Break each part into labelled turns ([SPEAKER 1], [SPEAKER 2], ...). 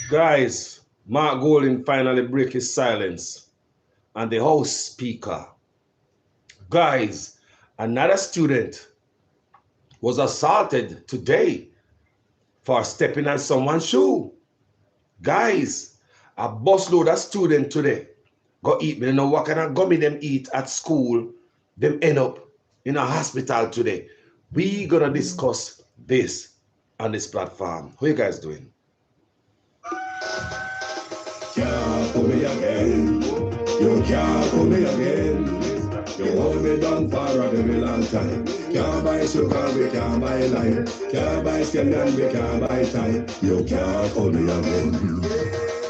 [SPEAKER 1] Guys, Mark Golding finally break his silence and the House Speaker. Guys, another student was assaulted today for stepping on someone's shoe. Guys, a busload of students today go eat. Me know what kind of gummy them eat at school. Them end up in a hospital today. We gonna discuss this on this platform. How you guys doing?
[SPEAKER 2] Can't pull me again. You can't pull me again. You hold me down for a very long time. Can't buy sugar, we can't buy lime. Can't buy scallion, we can't buy time. You can't pull me again.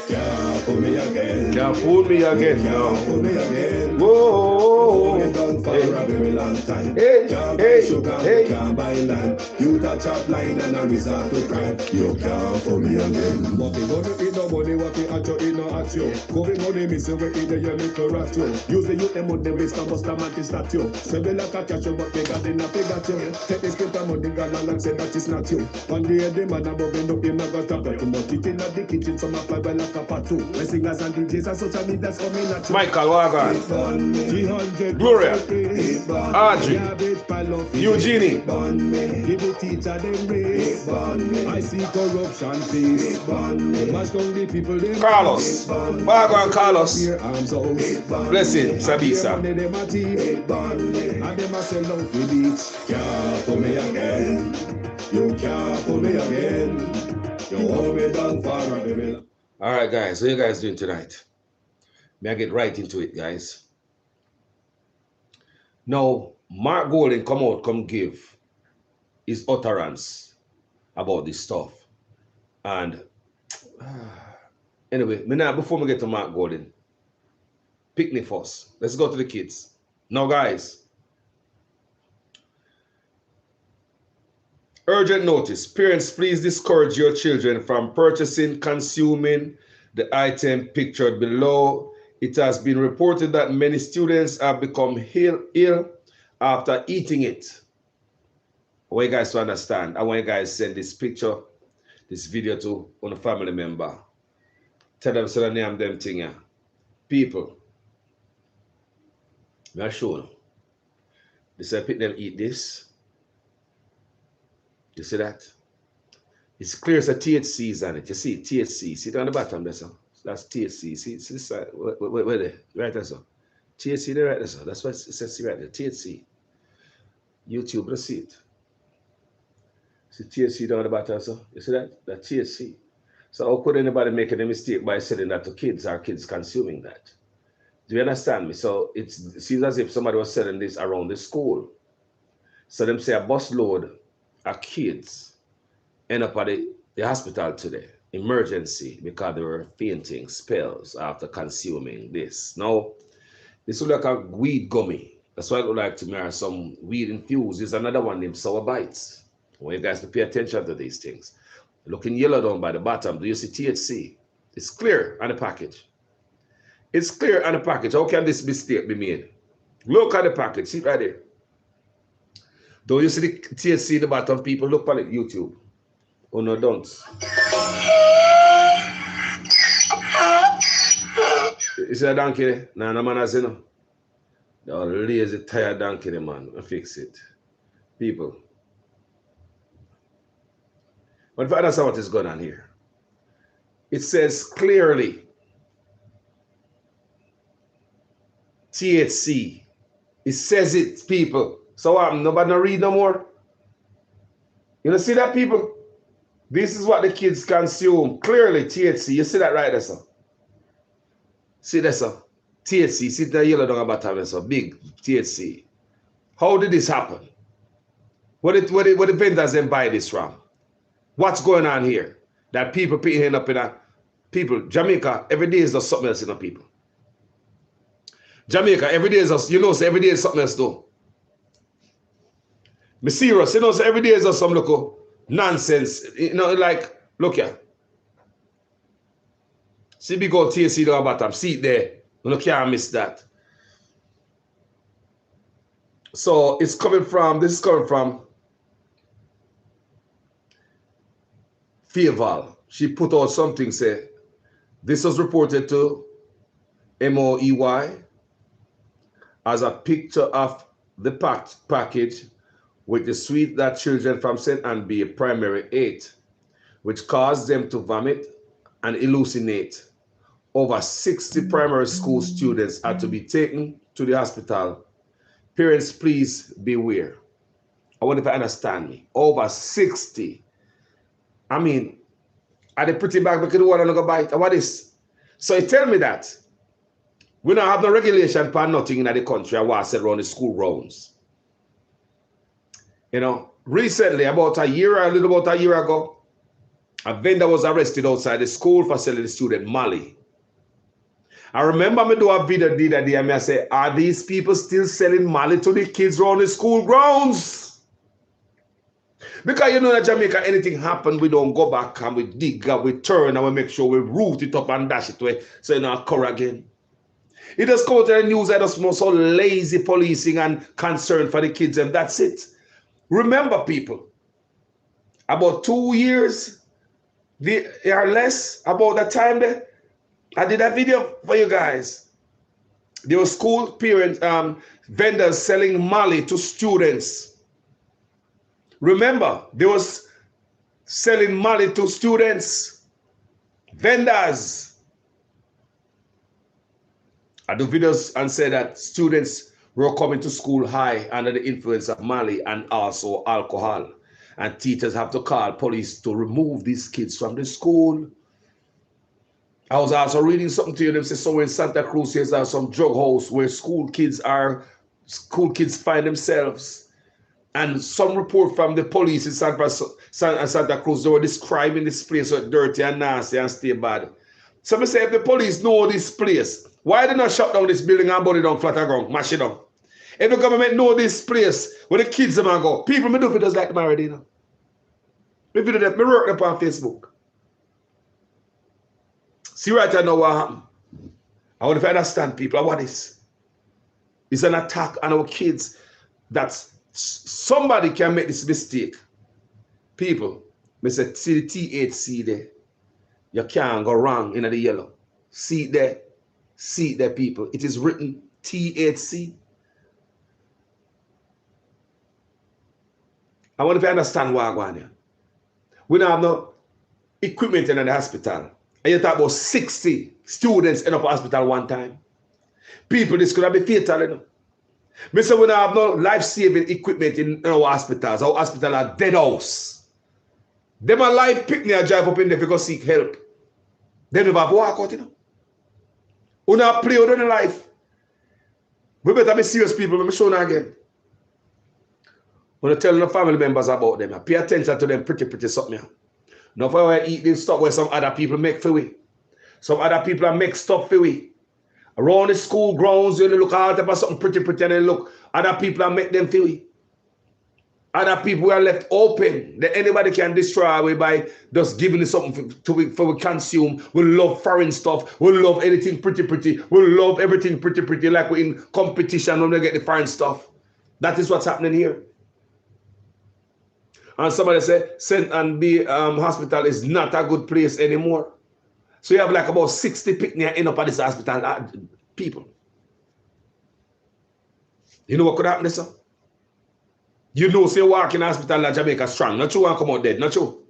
[SPEAKER 2] Can't pull me again.
[SPEAKER 1] Can't fool me again.
[SPEAKER 2] Can't pull me again.
[SPEAKER 1] Whoa.
[SPEAKER 2] Hold me down for a very long time.
[SPEAKER 1] Hey,
[SPEAKER 2] Can't buy
[SPEAKER 1] hey,
[SPEAKER 2] sugar,
[SPEAKER 1] hey.
[SPEAKER 2] we can't buy lime. You touch up line and I resort to crime. You can't pull me again. What we gonna eat no money, what we at you, in no at you. Going money, me say we eat the year, me to rat you. Use the youth, them on the waste, and bust a man to start you. Say we like a cash, but they got in a pig at you. Take this paper money, got a and say that is not you. One day, the man above end up, him a got a cut. But it in the kitchen, some a fly by like a patu. When singers and DJs and social media's coming at you.
[SPEAKER 1] Michael Wagan, Gloria, Audrey, Eugenie.
[SPEAKER 2] Give the teacher them race. I see corruption face. Mash down the people them.
[SPEAKER 1] Carlos, Wagan Carlos.
[SPEAKER 2] Your arms out.
[SPEAKER 1] Blessing, Sabisa.
[SPEAKER 2] And them a sell out the beach. Can't pull me again. You can't pull me again. You hold me down for a very.
[SPEAKER 1] All right, guys. How you guys doing tonight? May I get right into it, guys? Now, Mark Golding come give his utterance about this stuff. And anyway, before we get to Mark Golding, picnic first. Let's go to the kids. Now, guys, urgent notice. Parents, please discourage your children from purchasing, consuming the item pictured below. It has been reported that many students have become ill after eating it. I want you guys to understand. I want you guys to send this picture, this video to a family member. Tell them so the name them thing here. People, I'm sure you. They say pick them eat this. You see that? It's clear as a THC is on it. You see THC. See it on the bottom there, sir. That's THC. See this side. Where there? Right there, sir. THC there, right there, sir. That's what it says right there. THC. YouTube, let's see it. See THC down the bottom, sir. You see that? That THC. So how could anybody make a mistake by selling that to kids or kids consuming that? Do you understand me? So it seems as if somebody was selling this around the school. So them say a busload of kids end up at the hospital today, emergency, because they were fainting spells after consuming this. Now, this look like a weed gummy. That's why I would like to marry some weed infused. There's another one named Sour Bites. I want you guys to pay attention to these things. Looking yellow down by the bottom, do you see THC? It's clear on the package. It's clear on the package. How can this mistake be made? Look at the package, see it right there. Do you see the THC in the bottom, people? Look on it, YouTube. Oh no, don't. Is that a donkey? No, no man has no. The lazy, tired donkey, man. I fix it. People. But if I understand what is going on here, it says clearly THC. It says it, people. So nobody no read no more. You know, see that, people? This is what the kids consume. Clearly, THC. You see that right there, sir? See that, sir? THC. See the yellow down the bottom there, sir? Big THC. How did this happen? What the vendors then buy this from? What's going on here? That people picking up in a people. Jamaica, every day is just something else in the people. Jamaica, every day is just, you know, so every day is something else though. Me serious, you know, so every day is just some local nonsense. You know, like, look here. See big old THC down the bottom. See it there. You can't miss that. So it's coming from, she put out something, say, this was reported to MOEY as a picture of the package with the sweet that children from St. Anne Bay Primary ate, which caused them to vomit and hallucinate. Over 60 primary school students had to be taken to the hospital. Parents, please beware. I wonder if you understand me. Over 60. I mean, are they pretty bad because the water not go bite? What is? So you tell me that we don't have no regulation for nothing in the country. I was said around the school grounds. You know, recently, about a year ago, a vendor was arrested outside the school for selling the student Molly. I remember me do a video the other day and I say, are these people still selling Molly to the kids around the school grounds? Because you know in Jamaica, anything happen, we don't go back and we dig up, we turn and we make sure we root it up and dash it away so it don't occur again. It just come to the news that just so lazy policing and concern for the kids and that's it. Remember people, about 2 years or less, about that time there, I did a video for you guys. There were school parents, vendors selling Molly to students. Remember, they was selling Molly to students, vendors. I do videos and say that students were coming to school high under the influence of Molly and also alcohol. And teachers have to call police to remove these kids from the school. I was also reading something to you. Them say somewhere in Santa Cruz, there's some drug house where school kids find themselves. And some report from the police in Santa Cruz, they were describing this place as dirty and nasty and stay bad. So I say, if the police know this place, why they not shut down this building and burn it down flat ground, mash it down? If the government know this place where the kids them go, people me do videos like them already, you know. Me video that, me work up on Facebook. See right now what happened. I want to understand people what is. It's an attack on our kids. That's somebody can make this mistake. People, me say, see the THC there. You can't go wrong in the yellow. See it there. See it there, people. It is written THC. I want to understand why I'm going here. We don't have no equipment in the hospital. And you talk about 60 students in a hospital one time. People, this could have been fatal, you know. Me say we don't have no life-saving equipment in our hospitals. Our hospitals are dead house. Them a life picnic drive up in there to go seek help. They never have walk out, you know. We not play with their life. We better be serious people. Let me show you again. When I tell the family members about them, pay attention to them pretty something. Now for we eat this stuff where some other people make for we. Some other people make stuff for we. Around the school grounds, you look out for something pretty and then look, other people are make them feel. Other people are left open that anybody can destroy away by just giving us something for we consume. We love foreign stuff. We love anything pretty. We love everything pretty like we're in competition when we get the foreign stuff. That is what's happening here. And somebody said St. Anne Bay Hospital is not a good place anymore. So you have like about 60 picnic end up at this hospital people. You know what could happen this? You know, say walk in hospital in Jamaica strong. Not true and come out dead. Not true.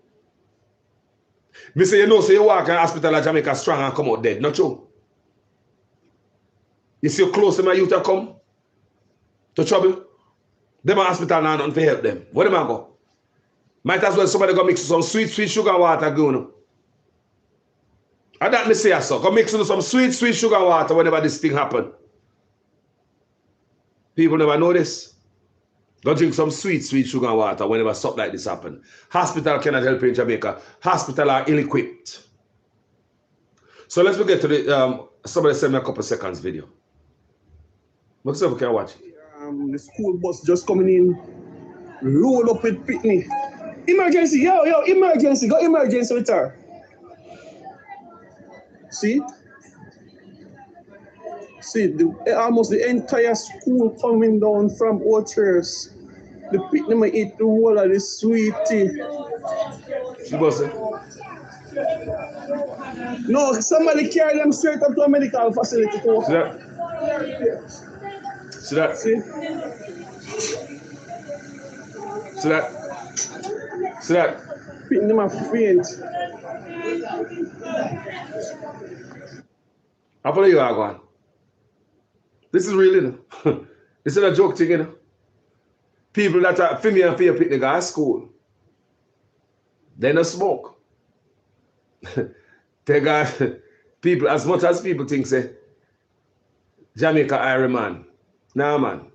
[SPEAKER 1] Me say you know, say you walk in hospital in Jamaica strong and come out dead. Not true. You see how close to my youth come to trouble? Them hospital now nothing to help them. Where them go? Might as well somebody go mix some sweet sugar water going. And that me say so. Go mix some sweet sugar water whenever this thing happen. People never know this. Go drink some sweet sugar water whenever something like this happen. Hospital cannot help you in Jamaica. Hospital are ill-equipped. So let's get to the somebody send me a couple seconds video. What's up, can I watch?
[SPEAKER 2] The school bus just coming in, roll up with picnic. Emergency, yo, emergency, go emergency with her. See, almost the entire school coming down from Orchards. The picnic might eat the whole of the sweet tea.
[SPEAKER 1] She was
[SPEAKER 2] No, somebody carry them straight up to a medical facility to
[SPEAKER 1] See that? See that?
[SPEAKER 2] see.
[SPEAKER 1] See that? See that?
[SPEAKER 2] Picking them up faint.
[SPEAKER 1] How far you are going? This is real, you know. This is a joke thing, you know. People that are female and fear pick the guy at school. They don't smoke. They got people, as much as people think, say, Jamaica Iron Man. Nah, man.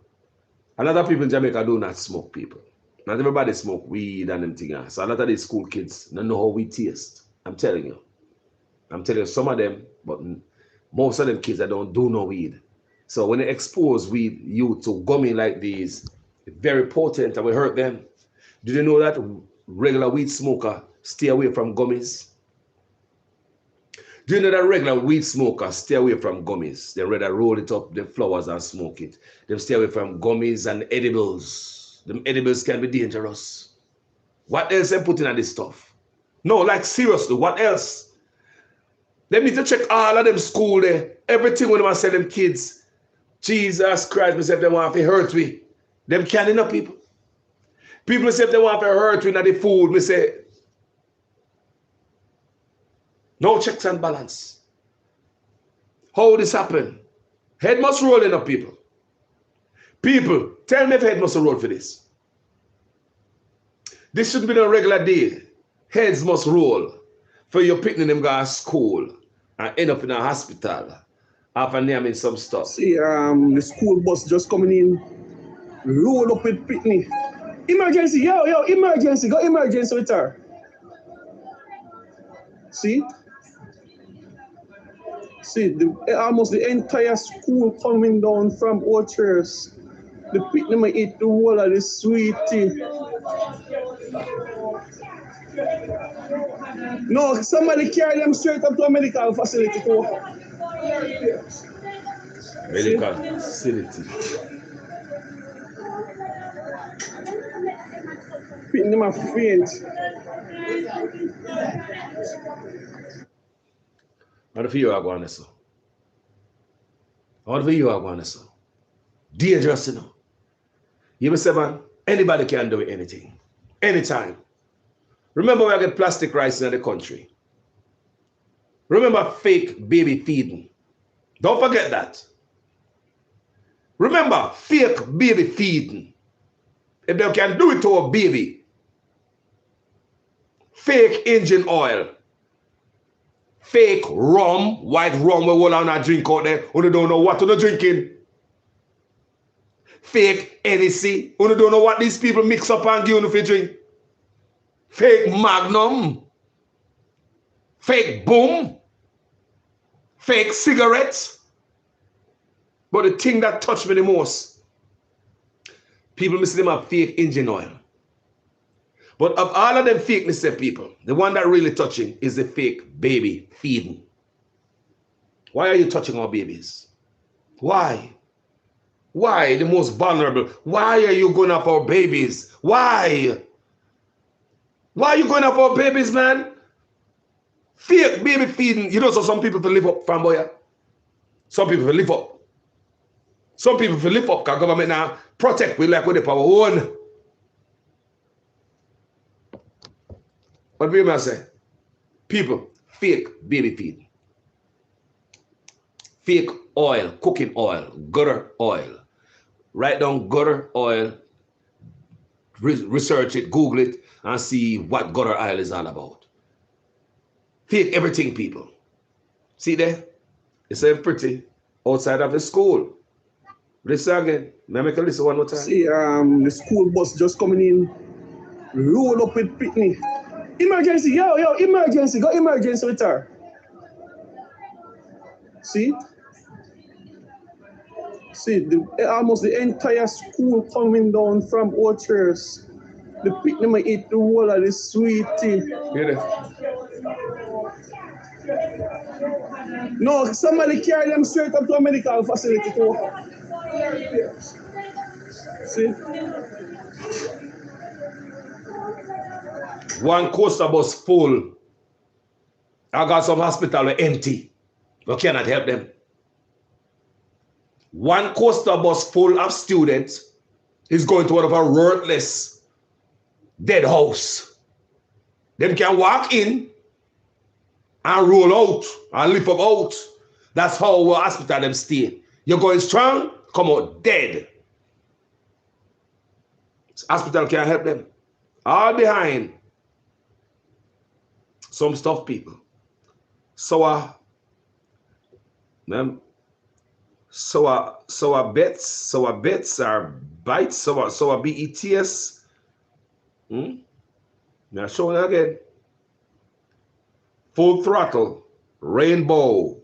[SPEAKER 1] A lot of people in Jamaica do not smoke, people. Not everybody smoke weed and them things. So a lot of these school kids don't know how we taste. I'm telling you. I'm telling you, some of them, but most of them kids that don't do no weed. So when they expose weed youth to gummy like these, it's very potent and will hurt them. Did you know that regular weed smoker stay away from gummies? Do you know that regular weed smokers stay away from gummies? They rather roll it up, the flowers, and smoke it. They stay away from gummies and edibles. Them edibles can be dangerous. What else they put in this stuff? No, like seriously, what else? They need to check all of them school there. Everything when I say them kids, Jesus Christ, me say if they want to hurt me. Them canning up people. People say if they want to hurt me, not the food, me say, no checks and balance. How this happen? Head must roll in up, people. People, tell me if head must roll for this. This shouldn't be a regular day. Heads must roll for you picking them guys to school and end up in a hospital after naming some stuff.
[SPEAKER 2] See, the school bus just coming in, roll up with Pitney. Emergency, yo, emergency, go emergency with her. See? See, almost the entire school coming down from Orchards. The Pitney might eat the whole of the sweet thing. No, somebody carry them straight up to a medical facility.
[SPEAKER 1] Medical facility.
[SPEAKER 2] Pitney them a faint.
[SPEAKER 1] What for you are going to so? What for you are going to so? Dangerous, you know. You say, man, anybody can do anything. Anytime. Remember we get plastic rice in the country. Remember fake baby feeding. Don't forget that. Remember fake baby feeding. If they can do it to a baby. Fake engine oil. Fake rum, white rum we will not drink out there. Who don't know what they're drinking. Fake NEC. Who don't know what these people mix up and give you if you drink. Fake Magnum. Fake Boom. Fake cigarettes. But the thing that touched me the most, people miss them have fake engine oil. But of all of them fakeness people, the one that really touching is the fake baby feeding. Why are you touching our babies? Why? Why the most vulnerable? Why are you going up our babies? Why? Why are you going up our babies, man? Fake baby feeding. You know, so some people will live up from boy. Some people will live up. Some people will live up because government now protect we like with the power own. What we must say? People, fake baby feed. Fake oil, cooking oil, gutter oil. Write down gutter oil, research it, Google it, and see what gutter oil is all about. Fake everything, people. See there? It's so pretty outside of the school. Listen again. May I make a listen one more time?
[SPEAKER 2] See, the school bus just coming in, roll up with Pitney. Emergency, yo, emergency, go emergency with her. See? See, almost the entire school coming down from Orchards. The Pitney might eat the whole of the sweet thing.
[SPEAKER 1] Hear that?
[SPEAKER 2] No, somebody carry them straight up to a medical facility. See?
[SPEAKER 1] One coaster bus full I got some hospital empty. We cannot help them. One coaster bus full of students is going to one of our worthless dead house. Them can walk in and roll out and lift up out. That's how our hospital them stay. You're going strong, come out dead. Hospital can't help them. All behind some stuff, people. Sour bets are bites, sour BETS. Now showing again. Full Throttle, Rainbow,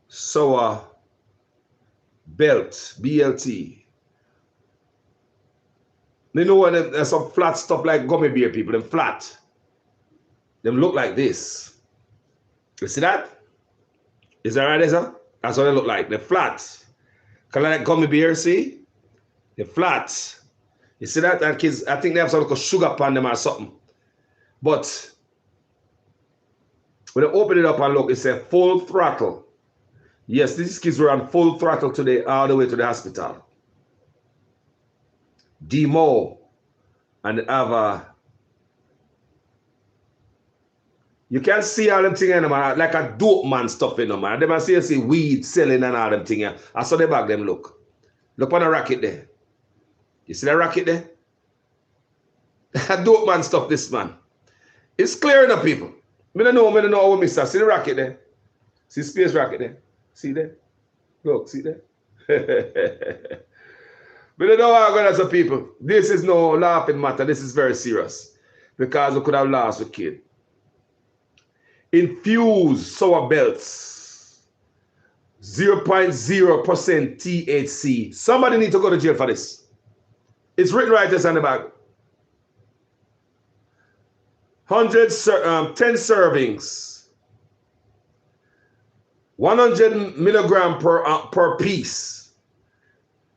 [SPEAKER 1] sour belt, BLT. You know what? There's some flat stuff like gummy bear, people. Them flat. Them look like this. You see that? Is that right, Ezra? That's what they look like. They're flat. Kind of like gummy bear, see? They're flat. You see that? And kids, I think they have some like sugar upon them or something. But when I open it up and look, it says Full Throttle. Yes, these kids were on Full Throttle today, all the way to the hospital. Demo and have you can see all them things in them, like a dope man stuff in them, man. They must see weed selling and all them things. I saw the back them look. Look on the racket there. You see the racket there? A dope man stuff, this man. It's clear enough, people. I don't know how we miss that. See the racket there? See space racket there? See there? Look, see there? But you know what I'm going to say, people? This is no laughing matter. This is very serious. Because we could have lost a kid. Infused sour belts. 0.0% THC. Somebody need to go to jail for this. It's written right there on the back. 10 servings. 100 milligram per piece.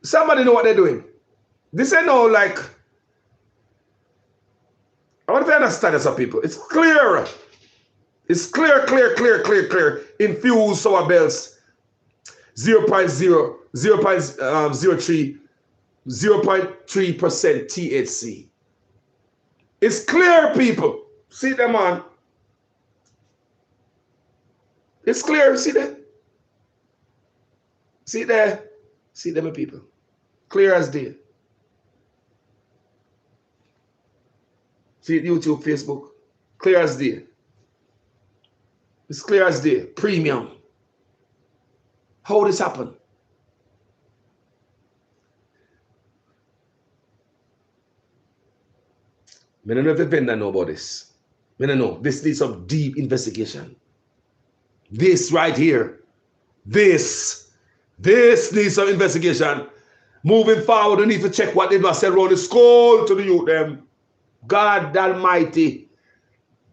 [SPEAKER 1] Somebody know what they're doing. This ain't no like, I want to understand this, people. It's clear. It's clear. Infused sour belts. 0.03% THC. It's clear, people. See them on. It's clear. See that? See there? See them, people. Clear as day. See it YouTube, Facebook. Clear as day. It's clear as day. Premium. How this happen? I don't know if the vendor know about this. I don't know. This needs some deep investigation. This right here. This needs some investigation. Moving forward, we need to check what they must say around the school to the youth them. God Almighty.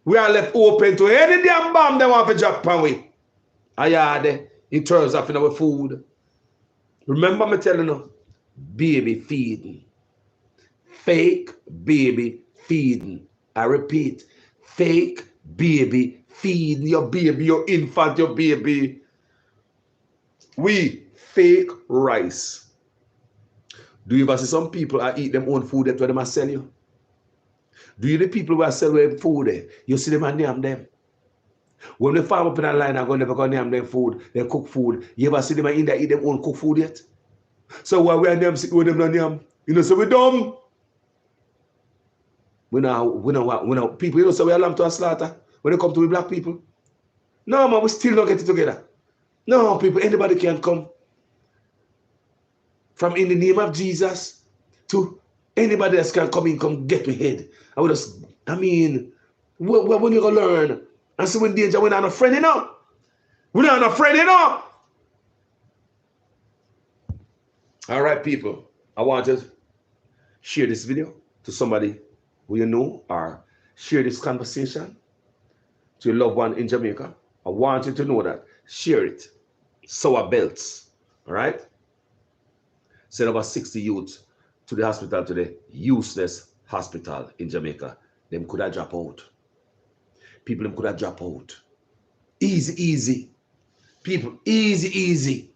[SPEAKER 1] We are left open to any damn bomb they want to drop on we. In terms of our food. Remember me telling you, baby feeding. Fake baby feeding. I repeat, fake baby feeding your baby, your infant, your baby. We fake rice. Do you ever see some people that eat them own food that they sell you? Do you the people who are selling food there? You see them and name them. When they farm up in a line and never go name them food, they cook food. You ever see them in there eat them own cook food yet? So why we are them sit with them and name? You know, so we dumb. We know people, you know, so we are lamb to a slaughter when they come to the black people. No, man, we still don't get it together. No, people, anybody can come. From in the name of Jesus to anybody else can come in, come get me head. When you going to learn? And so when danger, we're not a friend enough. We're not a friend enough. All right, people. I want to share this video to somebody who you know, or share this conversation to your loved one in Jamaica. I want you to know that. Share it. Sour belts. All right? Sent over 60 youths to the hospital today. Useless hospital in Jamaica. Them could have dropped out. People them could have dropped out. Easy. People, easy.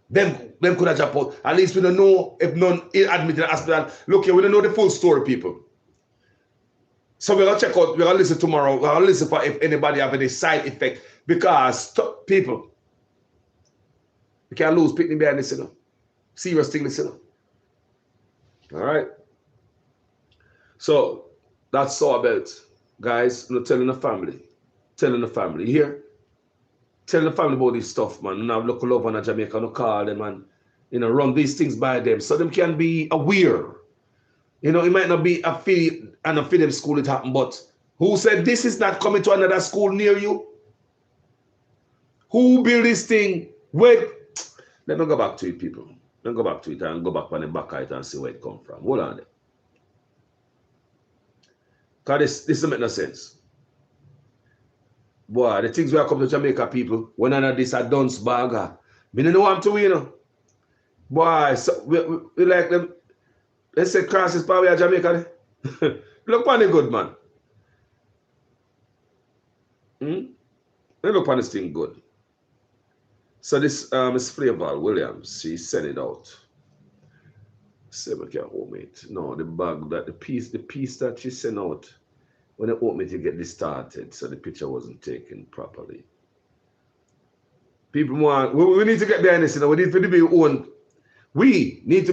[SPEAKER 1] Them could have dropped out. At least we don't know if none admitted in the hospital. Look here, we don't know the full story, people. So we're gonna check out, we're gonna listen tomorrow. We're gonna listen for if anybody have any side effect. Because people, you can't lose picnic behind this, you know. Serious thing, listen. All right. So that's sour belt, guys. I'm telling the family. Here. Tell the family about this stuff, man. Now look love on a Jamaica, no call them and run these things by them so them can be aware. You know, it might not be a fee and a them school it happened, but who said this is not coming to another school near you? Who built this thing? Wait, let me go back to it, people. Let me go back to it and go back on the back of it and see where it come from. Hold on there. Because this doesn't make no sense. Boy, the things we are coming to Jamaica, people, when I this a dunce bagger. We don't know what to, you know. Boy, so we like them. Let's say crosses power of Jamaica. Look on the good, man. Look on this thing good. So this is Flavor Williams. She sent it out. See if I can open it. No, the bag that the piece that she sent out. When I open it, you get this started, so the picture wasn't taken properly. People want, we need to get behind this, you know, we need to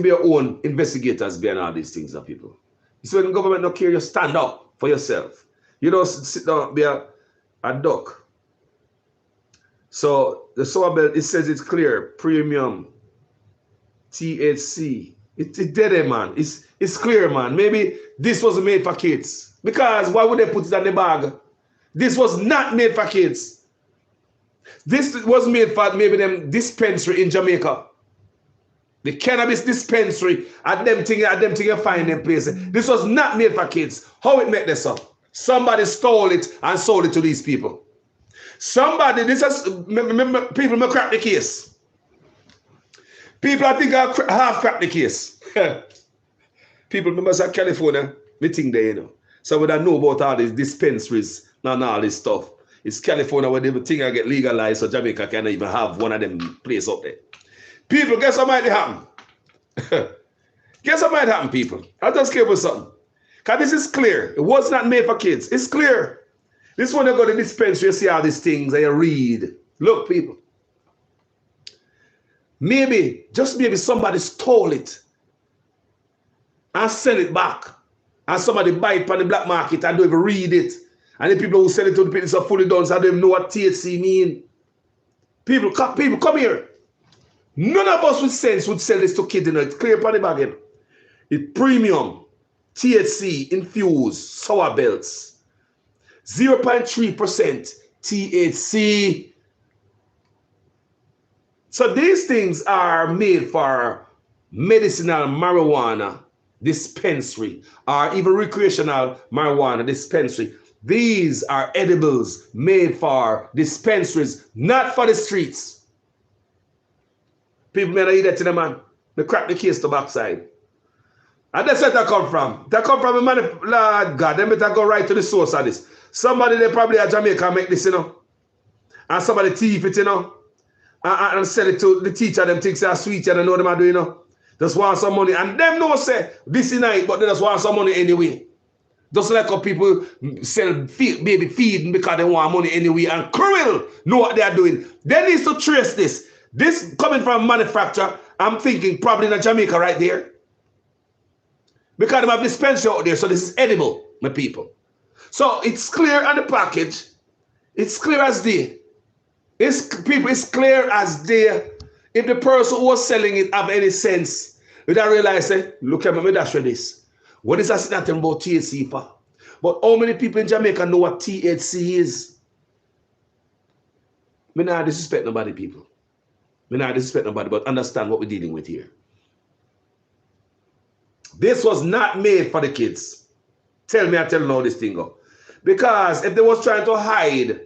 [SPEAKER 1] be our own investigators behind all these things, people. So when the government don't care, you stand up for yourself. You don't sit down, be a duck. So the sour belt, it says it's clear, premium, THC. It's dead, man. It's clear, man. Maybe this was made for kids. Because why would they put it on the bag? This was not made for kids. This was made for maybe them dispensary in Jamaica. The cannabis dispensary at them thing you find them places. This was not made for kids. How it make this up? Somebody stole it and sold it to these people. Somebody, this is people may crack the case. People I think half crack the case. People remember that California meeting there, you know. So we don't know about all these dispensaries and all this stuff. It's California where everything I get legalized, so Jamaica can't even have one of them places up there. People, guess what might happen? Guess what might happen, people? I'll just give you something. Because this is clear. It was not made for kids. It's clear. This one you go to the dispensary, you see all these things and you read. Look, people. Maybe, just maybe somebody stole it and sell it back. And somebody buy it on the black market and don't even read it. And the people who sell it to the people are fully done, so they don't even know what THC mean. People, come here. None of us with sense would sell this to kids, you know. It's clear upon the bag. It's premium, THC infused sour belts. 0.3% THC. So these things are made for medicinal marijuana dispensary or even recreational marijuana dispensary. These are edibles made for dispensaries, not for the streets. People may not eat that to the man. They crack the case to backside. And that's where that come from. That come from a man, Lord God, they better go right to the source of this. Somebody they probably at Jamaica make this, you know. And somebody thief it, you know. And sell it to the teacher, them things are sweet, and they know them are doing, you know. Just want some money. And them know say this is night, but they just want some money anyway. Just like how people sell baby feed because they want money anyway. And cruel know what they are doing. They need to trace this. This coming from manufacturer, I'm thinking probably in Jamaica right there. Because they have dispensary out there, so this is edible, my people. So it's clear on the package. It's clear as day. It's clear as day. If the person who was selling it have any sense, they don't realize, look at me, that's for this. What is that saying about THC for? But how many people in Jamaica know what THC is? Me not disrespect nobody, people. Me not disrespect nobody, but understand what we're dealing with here. This was not made for the kids. Tell me, I tell you how this thing go. Because if they was trying to hide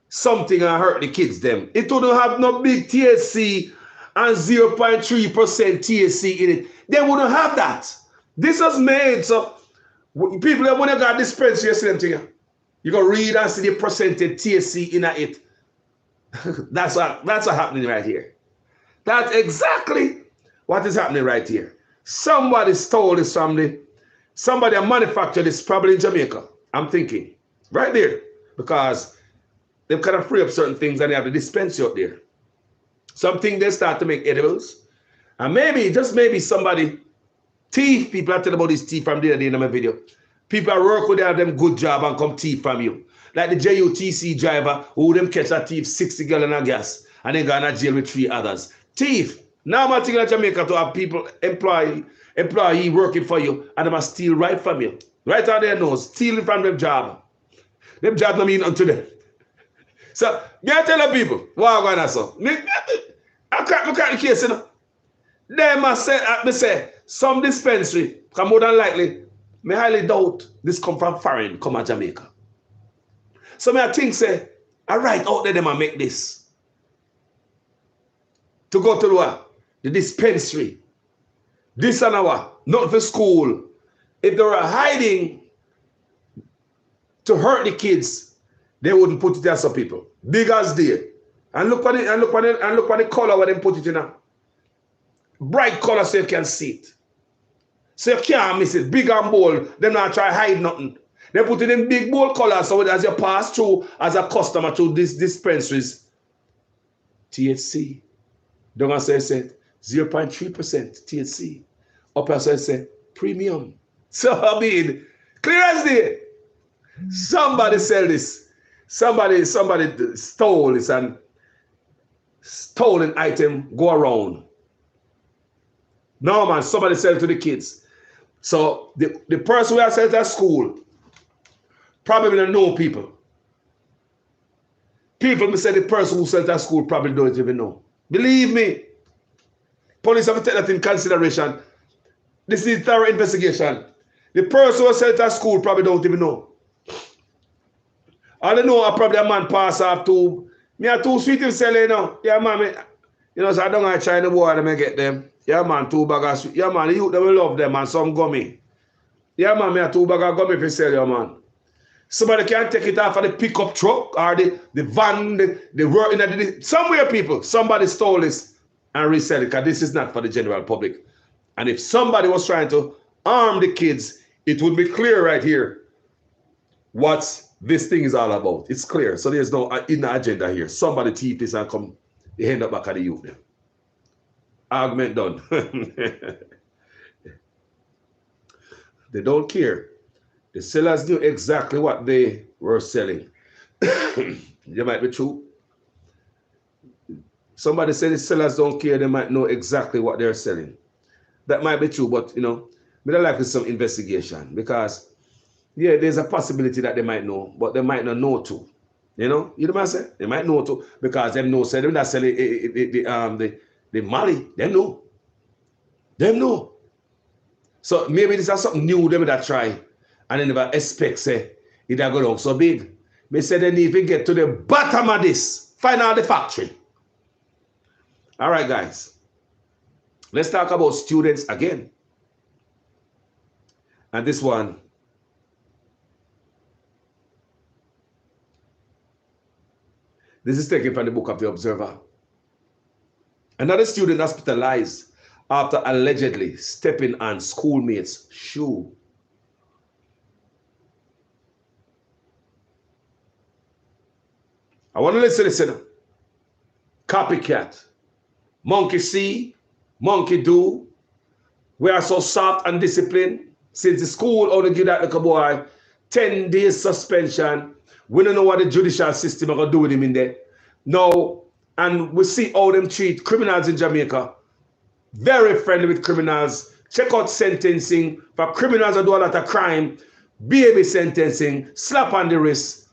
[SPEAKER 1] something and hurt the kids, them, it wouldn't have no big THC and 0.3% THC in it. They wouldn't have that. This was made so people that when you got dispensary, you see them thing. You go read and see the percentage THC in it. That's what's happening right here. That's exactly what is happening right here. Somebody stole this from somebody manufactured this probably in Jamaica. I'm thinking right there, because they've kind of free up certain things and they have the dispensary out there. Something they start to make edibles, and maybe, just maybe, somebody thief. People are telling about this thief from the other day in my video. People are work with them good job and come thief from you. Like the JUTC driver who them catch a thief 60 gallon of gas and then go in jail with 3 others. Thief. Normal thing in Jamaica to have people, employee working for you and they must steal right from you. Right on their nose. Stealing from them job. Them job don't mean unto them. So, me I tell the people, what I'm going to say. I can't look at the case, you know. They must say, some dispensary, because more than likely, me highly doubt this come from foreign, come to Jamaica. So me I think, say, all right, out there, they might make this. To go to the dispensary. This and what? Not for school. If they were hiding to hurt the kids, they wouldn't put it there. Some people. Big as they. And look at it, and look at the color where they put it in. Bright color so you can see it. So you can't miss it. Big and bold. They not try to hide nothing. They put it in big bold color so as you pass through as a customer to these dispensaries. THC. Don't I say 0.3% THC. Up as I say premium. So I mean, clear as day. Somebody sell this. Somebody stole this, and stolen item go around. No man, somebody sell it to the kids. So the person who has sell it at school probably don't know people. People may say the person who sells it at school probably don't even know. Believe me. Police have to take that in consideration. This is thorough investigation. The person who sells it at school probably don't even know. All they know are probably a man pass off to me are too sweet to sell it now. Yeah, man. You know, so I don't want to try the boy to get them. Yeah, man, 2 bags of sweet. Yeah, man, the youth they will love them and some gummy. Yeah, man, me a 2 bags of gummy for sell you, man. Somebody can take it off of the pickup truck or the van, the work in the somewhere, people. Somebody stole this and resell it, because this is not for the general public. And if somebody was trying to arm the kids, it would be clear right here what this thing is all about. It's clear. So there's no hidden agenda here. Somebody thief this and come, they end up back at the youth. Argument done. They don't care. The sellers knew exactly what they were selling. They might be true. Somebody said the sellers don't care. They might know exactly what they're selling. That might be true, but you know, we don't like some investigation, because yeah, there's a possibility that they might know, but they might not know too. You know what I say? They might know too, because them know, say them that sell the Mali, them know. Them know. So maybe this is something new them that try, and they never expect say it go down so big. They say they need to get to the bottom of this, find out the factory. All right, guys. Let's talk about students again. And this one, this is taken from the book of the Observer. Another student hospitalized after allegedly stepping on schoolmate's shoe. I want to listen. Copycat. Monkey see, monkey do. We are so soft and disciplined. Since the school only give that little boy 10 days suspension. We don't know what the judicial system are going to do with him in there. No, and we see how them treat criminals in Jamaica. Very friendly with criminals. Check out sentencing for criminals who do a lot of crime. Baby sentencing, slap on the wrist.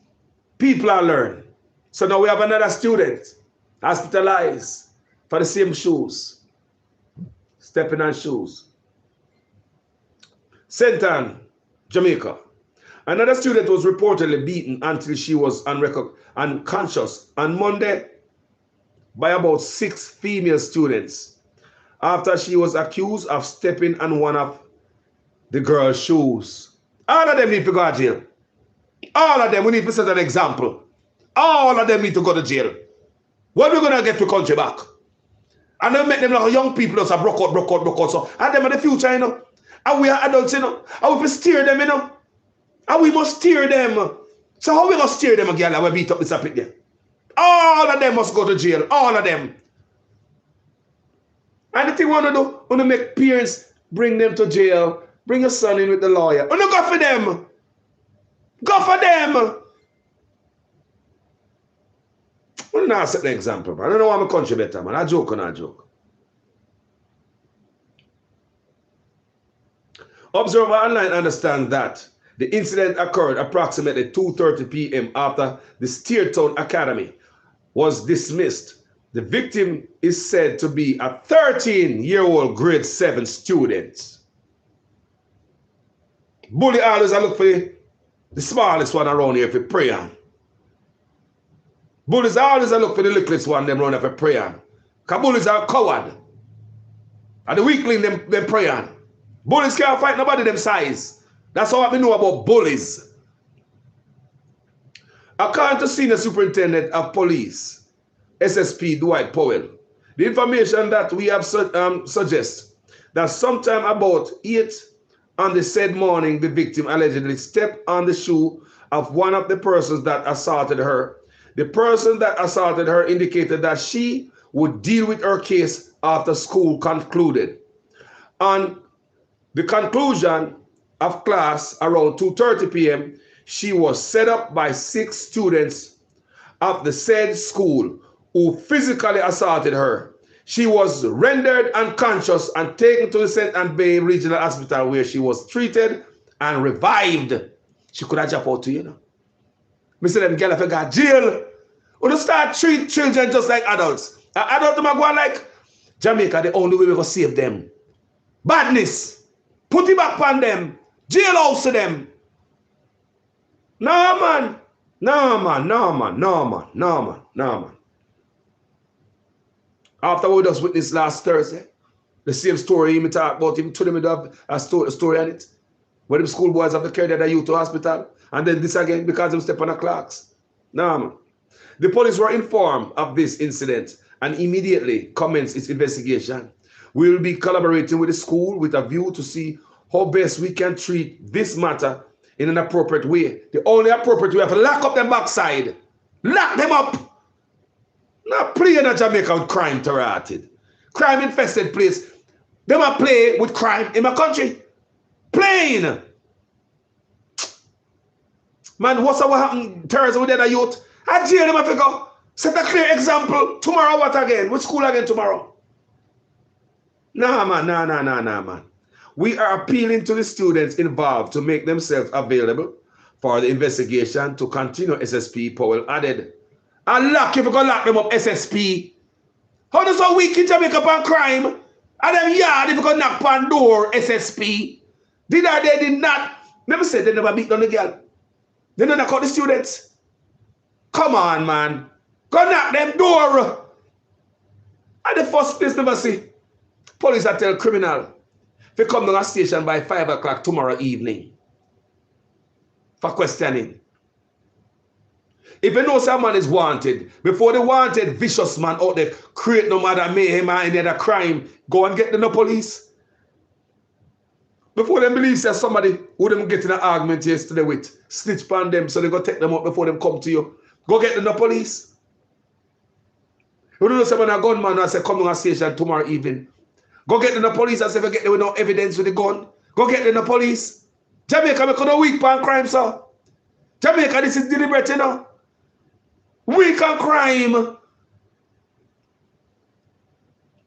[SPEAKER 1] People are learning. So now we have another student hospitalized for the same shoes. Stepping on shoes. Senton, Jamaica. Another student was reportedly beaten until she was unconscious on Monday by about 6 female students after she was accused of stepping on one of the girl's shoes. All of them need to go to jail. All of them, we need to set an example. All of them need to go to jail. What are we gonna get to country back? And then make them like young people just broke out. So, and them are the future, you know. And we are adults, you know. And we must steer them, you know. And we must steer them. So how we gonna steer them again? And we beat up this up there. All of them must go to jail. All of them. And the thing we want to do, we want to make parents bring them to jail. Bring your son in with the lawyer. We don't go for them. Go for them. We don't set the example, man. I don't know why I'm a country better, man. I joke and I joke. Observer Online understands that the incident occurred approximately 2:30 p.m. after the Steertown Academy was dismissed. The victim is said to be a 13-year-old grade 7 student. Bully always I look for the smallest one around here for prayer. Bullies always I look for the littlest one them run for prayer. Because bullies are coward. And the weakling them prayer. Bullies can't fight nobody them size. That's all we know about bullies. According to Senior Superintendent of Police, SSP Dwight Powell, the information that we have suggests that sometime about 8 on the said morning, the victim allegedly stepped on the shoe of one of the persons that assaulted her. The person that assaulted her indicated that she would deal with her case after school concluded. On the conclusion of class around 2:30 p.m., she was set up by 6 students of the said school who physically assaulted her. She was rendered unconscious and taken to the St. Ann Bay Regional Hospital where she was treated and revived. She could have jumped out to you know. Me say them girl if you got jail. We don't start treat children just like adults. Adults them are going like Jamaica, the only way we can save them. Badness. Put it back on them. Jailhouse to them. No man. No man. No man. No man. No man. No man. After we just witnessed last Thursday, the same story he talk about him to them with a story on it. Where the schoolboys have to carry their youth to hospital. And then this again because them step on the clocks. No man. The police were informed of this incident and immediately commenced its investigation. We will be collaborating with the school with a view to see how best we can treat this matter in an appropriate way. The only appropriate way is to lock up them backside. Lock them up. Not play in Jamaica with crime terrorized. Crime infested place. They might play with crime in my country. Plain. Man, what's what happened? Terrorism with the other youth. I jail them if you go. Set a clear example. Tomorrow what again? Which school again tomorrow? Nah, man. Nah, man. We are appealing to the students involved to make themselves available for the investigation to continue, SSP Powell added. And lock if you go lock them up, SSP. How does a week in Jamaica upon crime? And them yard if you go knock on door, SSP. Did or they did not? Never said they never beat on the girl. They never knock out the students. Come on, man. Go knock them door. And the first place never see. Police are tell criminal. If you come to a station by 5 o'clock tomorrow evening for questioning. If you know someone is wanted, before the wanted vicious man out there create no matter mayhem or any other crime, go and get them the police. Before them believe that somebody who them get in an argument yesterday with, snitch on them so they go take them out before them come to you. Go get them the police. You don't know someone a gunman and say come to a station tomorrow evening. Go get them the police and say if you get them with no evidence with the gun. Go get them the police. Jamaica make no weak on crime, sir. Jamaica, this is deliberate, you know. Weak on crime.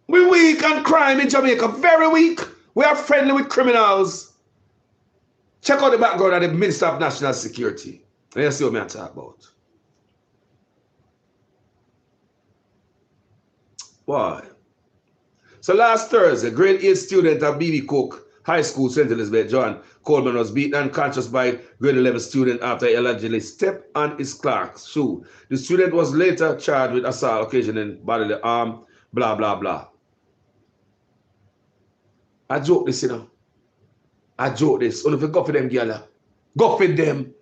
[SPEAKER 1] We weak on crime in Jamaica. Very weak. We are friendly with criminals. Check out the background of the Minister of National Security. And you see what I'm talking about. Why? So last Thursday, grade 8 student at B.B. Cook High School, St. Elizabeth, John Coleman, was beaten unconscious by grade 11 student after he allegedly stepped on his Clark's shoe. The student was later charged with assault occasioning bodily harm, blah, blah, blah. I joke this, you know. I joke this. Only if you go for them, girl. Go for them.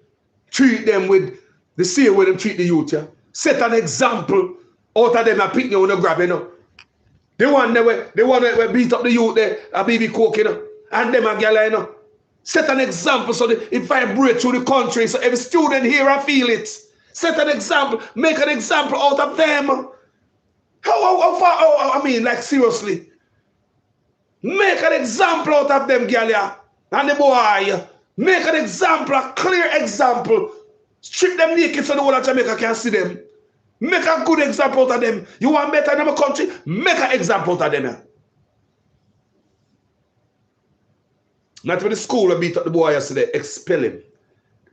[SPEAKER 1] Treat them with the same way them treat the youth, yeah. Set an example. Out of them I pick you when you grab, you know. The one that beat up the youth there, a BB Coke, you know. And them a girl, you know. Set an example so that it vibrates through the country so every student here I feel it. Set an example, make an example out of them. How far, I mean, like seriously. Make an example out of them, girl, yeah. And the boy, make an example, a clear example. Strip them naked so the whole of Jamaica can see them. Make a good example out of them. You want better in our country? Make an example out of them. Yeah. Not when the school beat up the boy yesterday, expel him.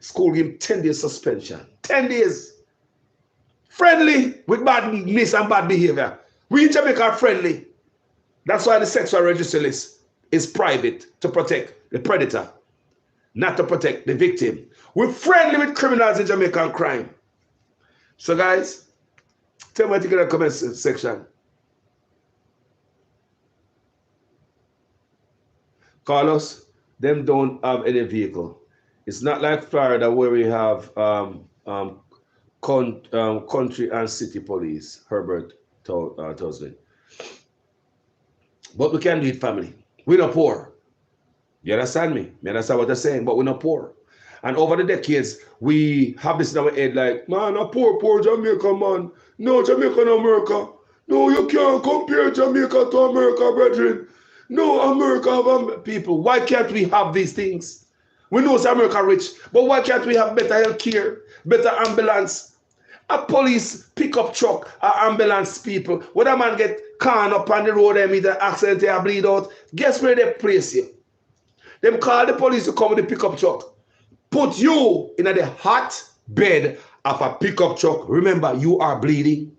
[SPEAKER 1] School give him 10 days suspension. 10 days. Friendly with badness and bad behavior. We in Jamaica are friendly. That's why the sexual register list is private to protect the predator, not to protect the victim. We're friendly with criminals in Jamaican crime. So guys, tell me what you get in the comment section. Carlos, them don't have any vehicle. It's not like Florida where we have country and city police, Herbert Toslin. But we can do it, family. We're not poor. You understand me? You understand what I'm saying? But we're not poor. And over the decades, we have this in our head like, man, a poor Jamaica, man. No, Jamaica, no America. No, you can't compare Jamaica to America, brethren. No, America, people. Why can't we have these things? We know it's America rich, but why can't we have better health care, better ambulance? A police pickup truck, ambulance people. When a man get caught up on the road and meet an accident, they bleed out. Guess where they place you? Them call the police to come with the pickup truck. Put you in the hot bed of a pickup truck. Remember, you are bleeding.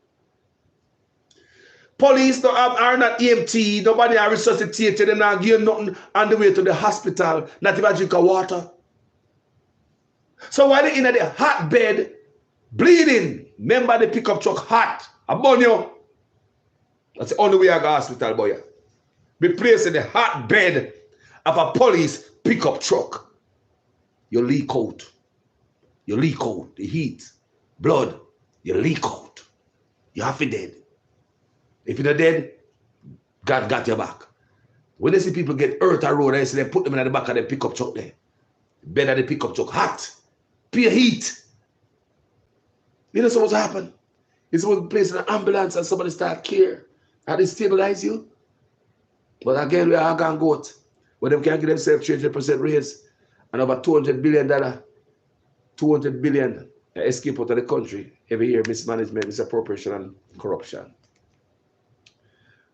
[SPEAKER 1] Police are not EMT. Nobody are resuscitated. They're not giving nothing on the way to the hospital. Not even drink of water. So while they're in the hot bed, bleeding, remember the pickup truck hot. I burn you. That's the only way I go to hospital, boy. Be placed in the hot bed of a police pickup truck. You leak out. You leak out. The heat, blood, you leak out. You have to dead. If you're not dead, God got your back. When they see people get hurt on the road, they put them in the back of the pickup truck there. The bed of the pickup truck, hot, pure heat. You know what's happen? You're supposed to place in an ambulance and somebody start care. And they stabilize you. But again, we are going goat. When they can give themselves 300% raise and over $200 billion, $200 billion escape out of the country every year, mismanagement, misappropriation, and corruption.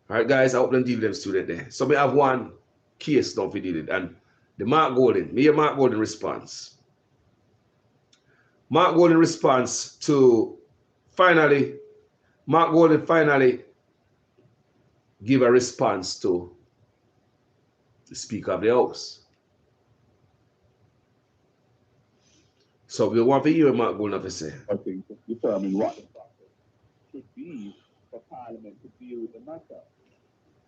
[SPEAKER 1] All right, guys, I hope them deal with them student there. So we have one case don't we deal with, and the Mark Golden, me and Mark Golden response. Mark Golden response to Mark Golden finally give a response to the Speaker of the House. So we want to hear Mark Golden have to say.
[SPEAKER 3] I think to determine what the process should be for Parliament to deal with the matter.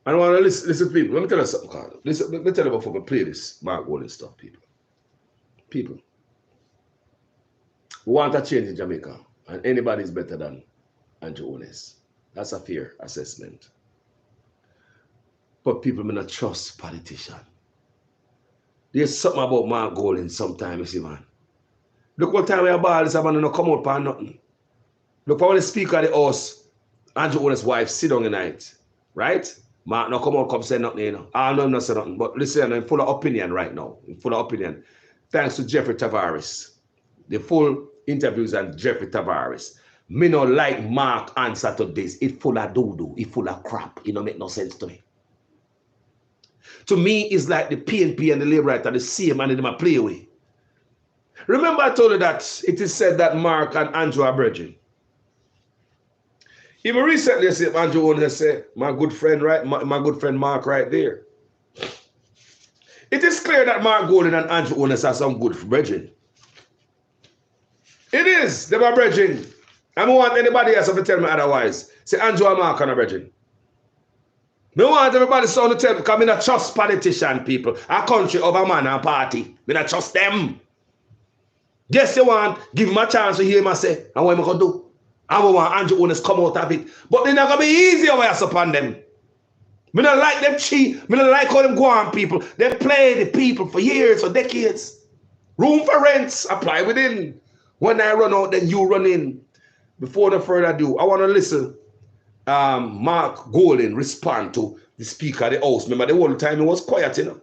[SPEAKER 1] I don't want to listen to people. Let me tell you something, Carl. Listen, let me tell you before we play this Mark Golden stuff, people. People. We want a change in Jamaica, and anybody is better than Andrew Holness. That's a fair assessment. But people may not trust politicians. There's something about Mark Golden sometimes, you see, man. Look what time we have ball, this man don't come out for nothing. Look for when the Speaker of the House, Andrew Holness' wife, sit down tonight, right? Mark no come out, come say nothing, you know. I know him not say nothing, but listen, I'm full of opinion right now. I'm full of opinion. Thanks to Jeffrey Tavares. The full interviews on Jeffrey Tavares. Me no like Mark answer to this. It full of doo-doo. It full of crap. It don't make no sense to me. To me, it's like the PNP and the Labour Right are the same and they might play away. Remember I told you that it is said that Mark and Andrew are brethren. Even recently, I said Andrew Holness said, my good friend, right? My good friend Mark right there. It is clear that Mark Golden and Andrew Holness are some good brethren. It is. They are brethren. I don't want anybody else to tell me otherwise. Say Andrew and Mark are brethren. I want everybody to tell me because I don't trust politician people. A country over man and party. I don't trust them. Guess you want, give him a chance to hear him say, and what am I going to do? I want Andrew Owners come out of it. But they're not going to be easy over here upon them. Me don't like them cheat. Me don't like how them go on people. They play the people for years, for decades. Room for rents, apply within. When I run out, then you run in. Before the further ado, I want to listen Mark Golden respond to the Speaker of the House. Remember the whole time he was quiet, you know.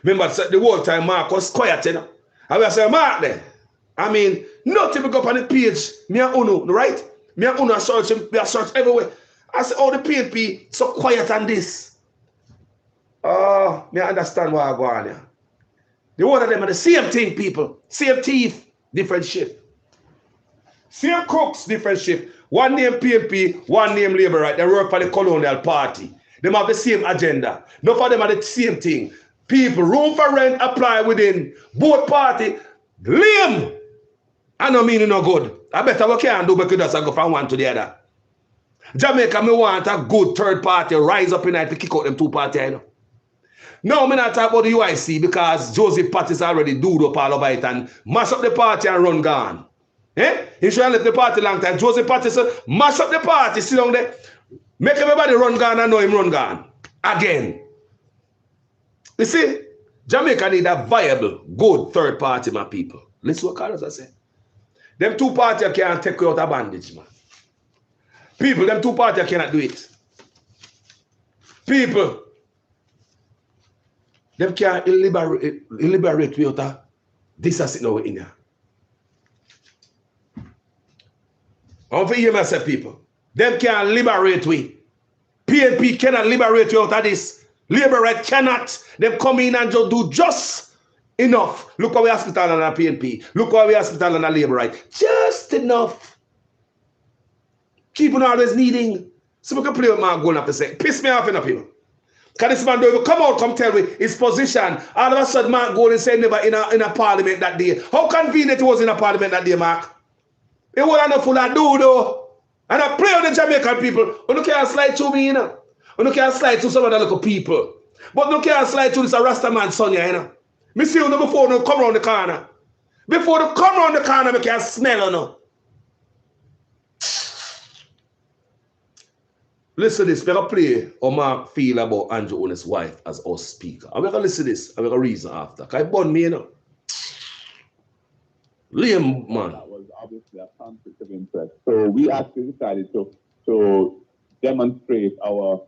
[SPEAKER 1] Remember the whole time Mark was quiet, you know. I will say, Mark there. I mean, nothing go up on the page. Me and Uno, right? Me and Uno search everywhere. I said, oh, the PNP so quiet on this. Oh, me understand why I go on here. The one of them are the same thing, people. Same thief, different shift. Same crooks, different shift. One name PNP, one name Labour, right? They work for the colonial party. They have the same agenda. None of them are the same thing. People, room for rent apply within both party. Lame. I don't mean no good. I better we can't do because I go from one to the other. Jamaica, me want a good third party rise up in night to kick out them two parties, you know. No, me not talk about the UIC because Joseph Pattis already do up all over it and mash up the party and run gone. Eh? He should have left the party long time. Joseph Pattis mash up the party, sit down there, make everybody run gone and know him run gone. Again. You see, Jamaica need a viable, good third party, my people. Listen what Carlos has said. Them two parties can't take you out of bondage, man. People, them two parties cannot do it. People, them can't liberate you out of this as it now in here. I want to hear myself, people. Them can't liberate we. PNP cannot liberate you out of this. Labour right cannot. Them come in and just do just enough. Look how we hospital on a PNP. Look how we hospital on a Labour right. Just enough. Keep on always needing. So we can play with my goal after say. Piss me off enough, people. Because this man don't even come out, come tell me his position. All of a sudden, Mark Golden said never in a parliament that day. How convenient it was in a parliament that day, Mark? It was enough full of do though. And I pray on the Jamaican people. You can't slide to me, you know. You can't slide to some other little people. But you can't slide to this Rasta man son, you know. Me see you before you come around the corner. Before you come around the corner, I can smell you know. Listen to this. We're going to play how Mark feel about Andrew Owners' wife as our speaker. And we're going to listen to this. And we're going to reason after. Because it burned me, you know. Liam, man.
[SPEAKER 3] That was obviously a conflict of interest. So we actually decided to demonstrate our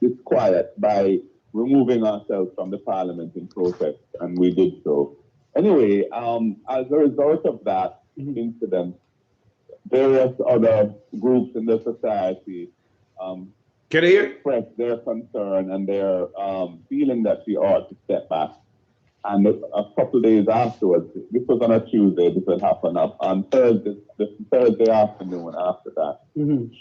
[SPEAKER 3] disquiet by removing ourselves from the parliament in protest. And we did so. Anyway, as a result of that incident, various other groups in the society
[SPEAKER 1] can I hear?
[SPEAKER 3] expressed their concern and their feeling that she ought to step back. And a couple of days afterwards, this was on a Tuesday, this had happened up on Thursday, the Thursday afternoon after that,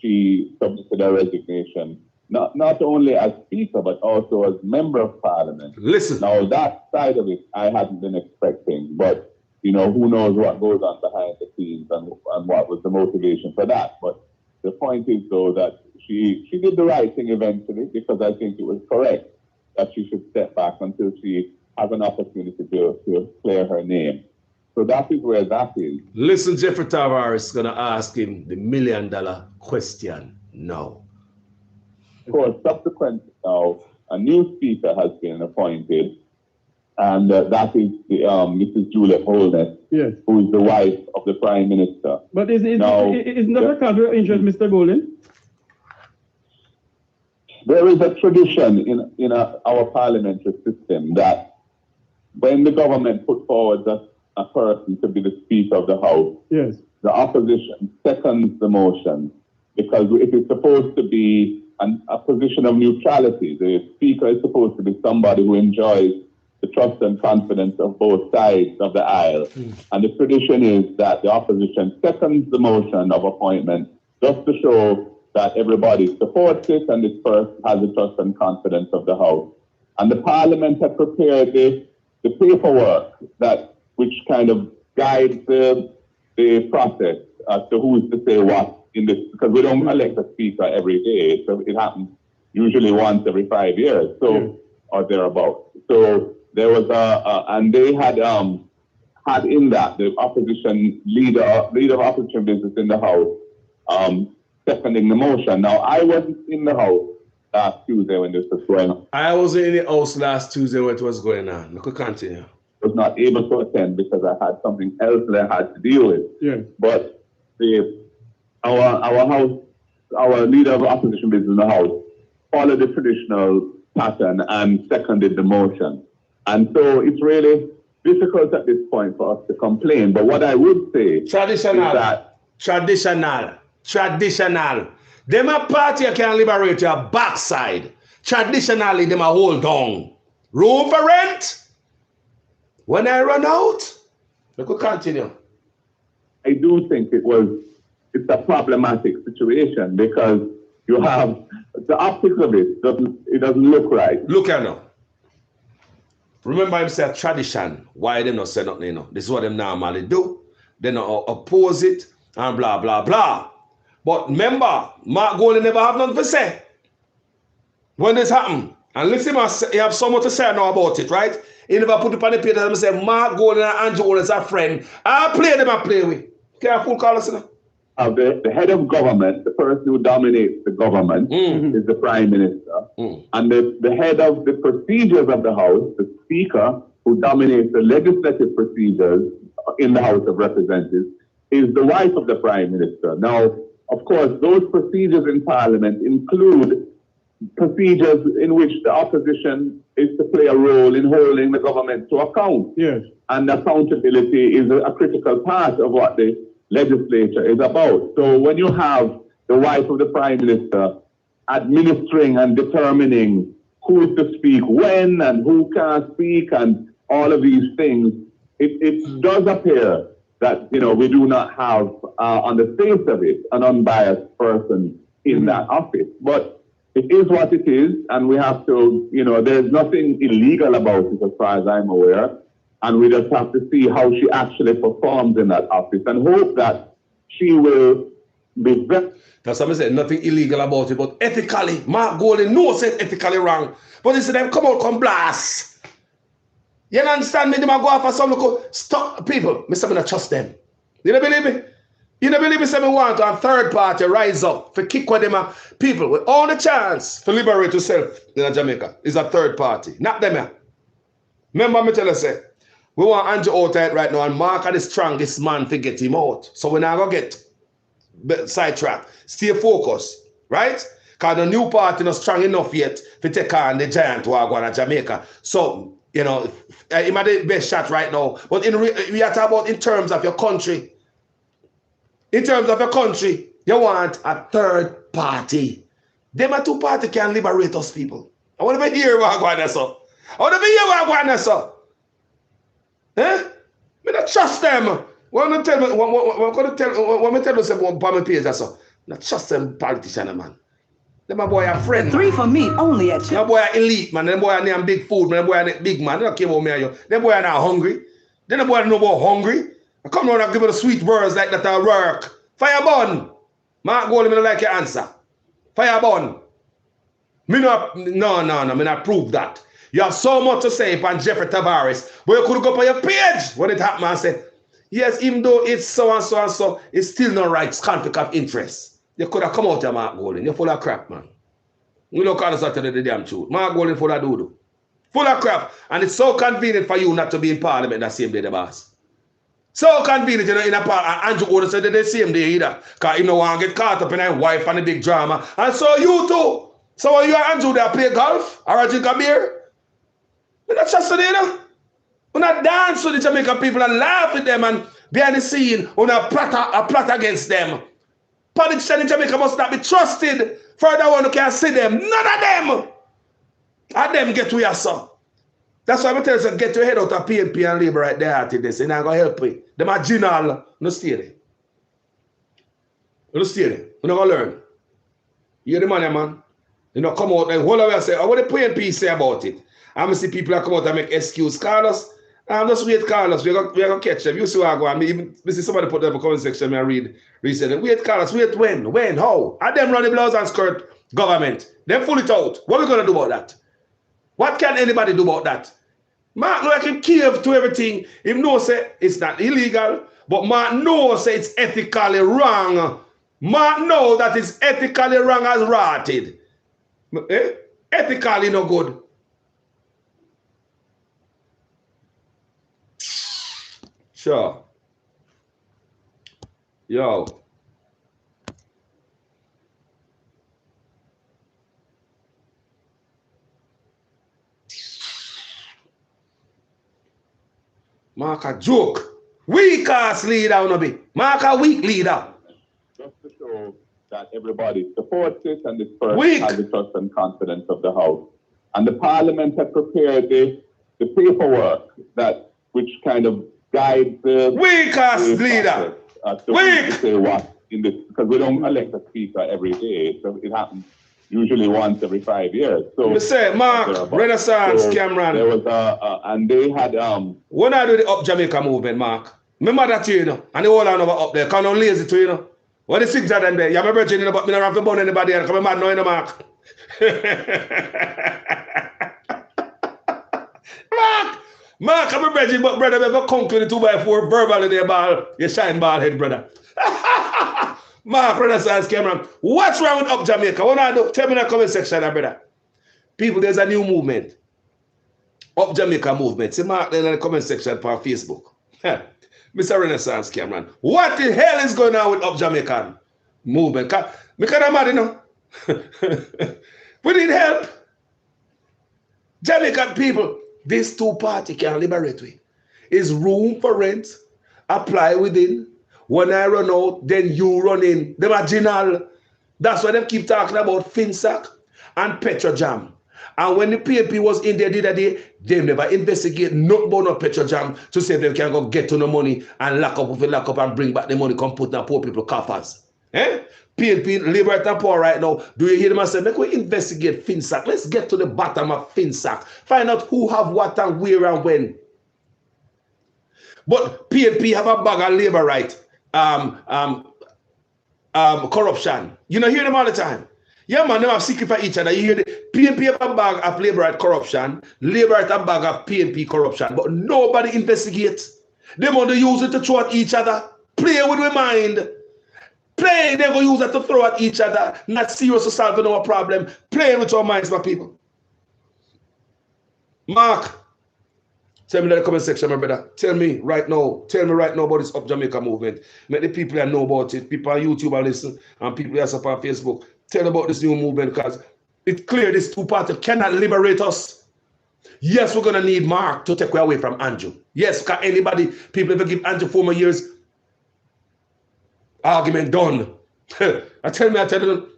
[SPEAKER 3] she submitted her resignation, not only as speaker, but also as member of parliament.
[SPEAKER 1] Listen.
[SPEAKER 3] Now that side of it, I hadn't been expecting, but you know, who knows what goes on behind the scenes and what was the motivation for that. But the point is, though, that she did the right thing eventually, because I think it was correct that she should step back until she has an opportunity to clear her name. So that is where that is.
[SPEAKER 1] Listen, Jeffrey Tavares is going to ask him the $1 million question now.
[SPEAKER 3] Of course, subsequently now, a new speaker has been appointed, and that is Mrs. Juliet Holness,
[SPEAKER 4] yes,
[SPEAKER 3] who is the wife of the Prime Minister.
[SPEAKER 4] But isn't that a conflict of interest, Mr. Golden?
[SPEAKER 3] There is a tradition in our parliamentary system that when the government put forward a person to be the Speaker of the House,
[SPEAKER 4] yes,
[SPEAKER 3] the opposition seconds the motion, because it is supposed to be a position of neutrality. The Speaker is supposed to be somebody who enjoys the trust and confidence of both sides of the aisle. And the tradition is that the opposition seconds the motion of appointment just to show that everybody supports it and this person has the trust and confidence of the House. And the Parliament had prepared the paperwork which kind of guides the process as to who's to say what in this, because we don't elect a speaker every day, so it happens usually once every 5 years, so or thereabouts. So there was and they had had in that the opposition leader of opposition business in the House seconding the motion. Now, I wasn't in the House last Tuesday when this was going on.
[SPEAKER 1] I wasn't in the House last Tuesday when it was going on. I could continue.
[SPEAKER 3] I was not able to attend because I had something else that I had to deal with.
[SPEAKER 4] Yeah.
[SPEAKER 3] But our leader of opposition business in the House followed the traditional pattern and seconded the motion. And so it's really difficult at this point for us to complain. But what I would say
[SPEAKER 1] Traditional.
[SPEAKER 3] is that
[SPEAKER 1] Traditional. Them a party can liberate your backside. Traditionally, them a hold on. Room for rent. When I run out, we could continue.
[SPEAKER 3] I do think it's a problematic situation because you have the optics of it doesn't look right.
[SPEAKER 1] Look at now. Remember him say tradition. Why them not say nothing, you know? This is what them normally do. They not oppose it and blah, blah, blah. But remember, Mark Golding never have nothing to say. When this happened, and listen, he have so much to say now about it, right? He never put it on the page and say, Mark Golding and Andrew Golding is a friend. I play them and play with. Careful, Carlos.
[SPEAKER 3] The head of government, the person who dominates the government, is the Prime Minister. And the head of the procedures of the House, the Speaker, who dominates the legislative procedures in the House of Representatives, is the wife of the Prime Minister. Now, of course, those procedures in Parliament include procedures in which the opposition is to play a role in holding the government to account.
[SPEAKER 4] Yes.
[SPEAKER 3] And accountability is a critical part of what the legislature is about. So when you have the wife of the Prime Minister administering and determining who is to speak when and who can't speak and all of these things, it does appear that, you know, we do not have, on the face of it, an unbiased person in that office. But it is what it is, and we have to, you know, there's nothing illegal about it as far as I'm aware. And we just have to see how she actually performs in that office and hope that she will be better.
[SPEAKER 1] That's what I said, nothing illegal about it, but ethically, Mark Golding knows it's ethically wrong. But they say them come out, come blast. You understand me? They might go off for some look, stop people. Mr. I don't trust them. You don't believe me? You don't believe me? Say me want a third party rise up for kick with them people with all the chance to liberate yourself in Jamaica. Is a third party, not them here. Remember me tell you say, we want Andrew out right now and Mark are the strongest man to get him out. So we're not going to get sidetracked. Stay focused, right? Because the new party not strong enough yet to take on the giant who are going to Jamaica. So, you know, he might be the best shot right now. But we are talking about in terms of your country. In terms of your country, you want a third party. Them a two party can liberate us people. I want to be here what I'm going to say. I want to be here what I'm going to say. Eh? I don't trust them. When I tell you something on my page, that's all. I don't trust them politicians, man. Them a boy a friend.
[SPEAKER 5] 3 for me, only at you.
[SPEAKER 1] Them boy a elite, man. Them boy a name big food, man. Them boy a big man. They don't care about me and you. Them boy are not hungry. Them boy know about hungry. I come down and give you the sweet words like that at work. Fire burn. Mark Golding, I don't like your answer. Fire burn. No, me not prove that. You have so much to say upon Jeffrey Tavares, but you could go on your page when it happened and say, yes, even though it's so and so and so, it's still not right, it's conflict of interest. You could have come out here, Mark Golding. You're full of crap, man. We don't call us out to the damn truth. Mark Golding full of doo-doo. Full of crap. And it's so convenient for you not to be in Parliament that same day, the boss. So convenient, you know, in a Parliament. Andrew Golding said that the same day either. Because he don't want to get caught up in a wife and a big drama. And so you too. So are you and Andrew there play golf or drink a beer? We're not trusting them, you know? We're not dance with the Jamaican people and laugh with them and behind the scene, we're not plot against them. Politicians in Jamaica must not be trusted. Further one who can see them. None of them. And them get to your son. That's why I tell you, get your head out of PNP and Labour right there after this. You're not going to help you. Them are general. No stay there. No stay there. You're not going to learn. You hear the money, man? You know, come out and hold away and say, what the PNP say about it? I'm going to see people that come out and make excuse. Carlos, I'm just wait, Carlos. We're going to catch them. You see what I go. I mean, even see somebody put them in the comment section and I read recently. Wait, Carlos, wait, when? When? How? And them run the blouse and skirt government. Them pull it out. What are we going to do about that? What can anybody do about that? Mark like him cave to everything. Him know say it's not illegal, but Mark knows say it's ethically wrong. Mark know that it's ethically wrong as rotted. Eh? Ethically no good. Sure. Yo. Mark a joke. Weak ass leader, wanna be. Mark a weak leader.
[SPEAKER 3] Just to show that everybody supports it and this person
[SPEAKER 1] Weak.
[SPEAKER 3] has the trust and confidence of the House. And the Parliament had prepared the paperwork that which kind of guides the
[SPEAKER 1] Weak ass leader. Weak.
[SPEAKER 3] Say what in this, because we don't elect a speaker every day, so it happens usually once every 5 years. So
[SPEAKER 1] You say, Mark, Renaissance, Cameron.
[SPEAKER 3] There was and they had
[SPEAKER 1] When I do the Up Jamaica movement, Mark, remember that you know, and the whole land over up there, can't no lazy to you know. What the six of them there? You have a virgin in the but me don't have to burn anybody and come mad now in the Mark. Mark, I'm a virgin, but brother, we have a conk with the 2x4 verbal in their ball. You shine ball head, brother. Mark, Renaissance, Cameron. What's wrong with Up Jamaica? What I do? Tell me in the comment section, brother. People, there's a new movement. Up Jamaica movement. See Mark there in the comment section on Facebook. Mr. Renaissance, Cameron. What the hell is going on with Up Jamaican movement? Me can't mad, you know. We need help. Jamaican people, this two party can liberate we. Is room for rent, apply within. When I run out, then you run in. Them are general. That's why they keep talking about FinSac and Petrojam. And when the PNP was in there the other day, they never investigate nothing about no Petrojam to say they can go get to the money and lock up and bring back the money, come put in poor people coffers. Eh? PNP, liberate and poor right now. Do you hear them say, make we investigate FinSac. Let's get to the bottom of FinSac. Find out who have what and where and when. But PNP have a bag of labor right. Corruption. You know, hear them all the time. Yeah, man, they have secret for each other. You hear the PNP have a bag of labor right corruption, labor right a bag of PNP corruption, but nobody investigates. They want to use it to throw at each other. Play with your mind. Play, they're going to use it to throw at each other. Not serious to solve our problem. Play with your minds, my people. Mark, tell me in the comment section, my brother. Tell me right now about this Up Jamaica movement. Make the people that know about it. People on YouTube are listen, and people that are on Facebook. Tell about this new movement, because it's clear this two parties cannot liberate us. Yes, we're going to need Mark to take away from Andrew. Yes, because anybody, people ever give Andrew 4 more years, argument done. I tell you.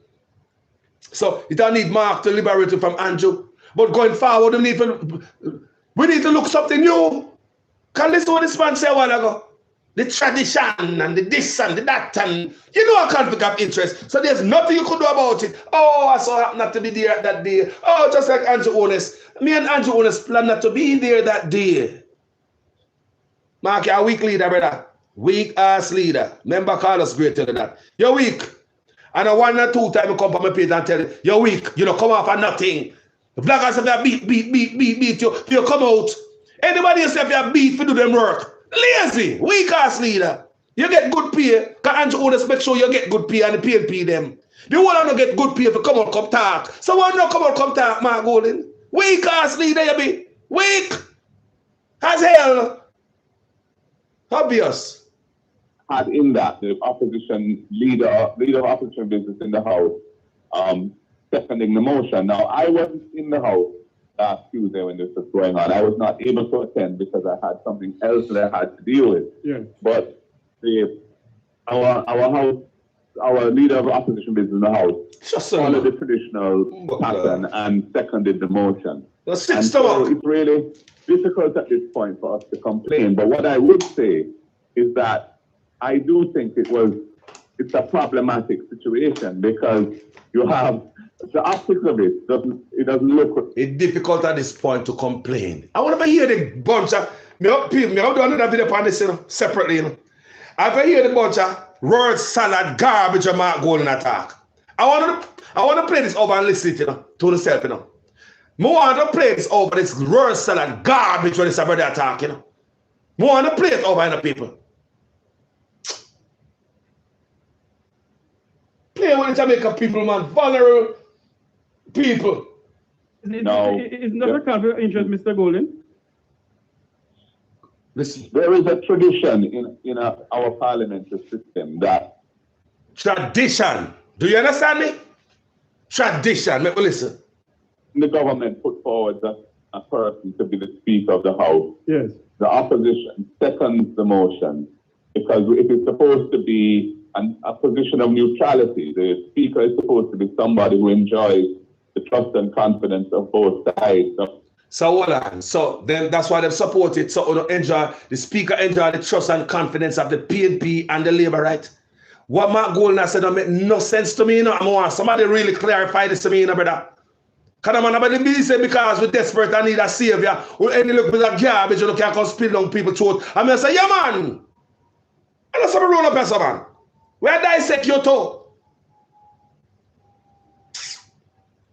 [SPEAKER 1] So you don't need Mark to liberate you from Andrew. But going forward, we need to look something new. Can listen to what this man said a while ago. The tradition and the this and the that, and you know a conflict of interest. So there's nothing you could do about it. Oh, I saw happened not to be there that day. Oh, just like Andrew Honest. Me and Andrew Honest plan not to be there that day. Mark, you're a weak leader, brother. Weak ass leader. Remember Carlos Great tell you that. You're weak. And a 1 or 2 times you come on my page and tell you, you're weak. You don't come off for nothing. The black guys have beat you come out. Anybody else have your beat for do them work. Lazy, weak ass leader. You get good pay. Because Andrew Honest make sure you get good pay and the PNP them. The one to get good pay for come out, come talk. Someone not come out, come talk, Mark Golden. Weak ass leader you be. Weak. As hell. Obvious.
[SPEAKER 3] Had in that the opposition leader of opposition business in the House, seconding the motion. Now I wasn't in the House last Tuesday when this was going on. I was not able to attend because I had something else that I had to deal with. Yeah. But our leader of opposition business in the House followed the traditional pattern and seconded the motion. So it's really difficult at this point for us to complain. But what I would say is that I do think it's a problematic situation because you have the optics of it doesn't look.
[SPEAKER 1] It's difficult at this point to complain. I want to hear the bunch of me do another video upon this separately. I hear the bunch of word salad garbage of Mark Golden attack. I want to play this over and listen to myself. More on the place over this word salad garbage when this brother talking. More on the plate over the people. Play with the Jamaica people, man. Vulnerable people.
[SPEAKER 4] It's not a conflict of interest, Mr. Golden.
[SPEAKER 1] Listen.
[SPEAKER 3] There is a tradition in our parliamentary system that...
[SPEAKER 1] Tradition. Do you understand me? Tradition. Make me listen.
[SPEAKER 3] The government put forward a person to be the Speaker of the House.
[SPEAKER 4] Yes.
[SPEAKER 3] The opposition seconds the motion because it is supposed to be a position of neutrality. The Speaker is supposed to be somebody who enjoys the trust and confidence of both sides.
[SPEAKER 1] So hold on. So then that's why they've supported. So the Speaker enjoy the trust and confidence of the PNP and the Labour, right? What Mark Golden said don't make no sense to me, you know. I want somebody really clarify this to me, you know, brother. Can a man about the busy because we're desperate and need a savior? Or any look with a garbage you can't come spill down people's throat. I'm gonna say, yeah, man. And that's some roll up as man. Where dissect your toe?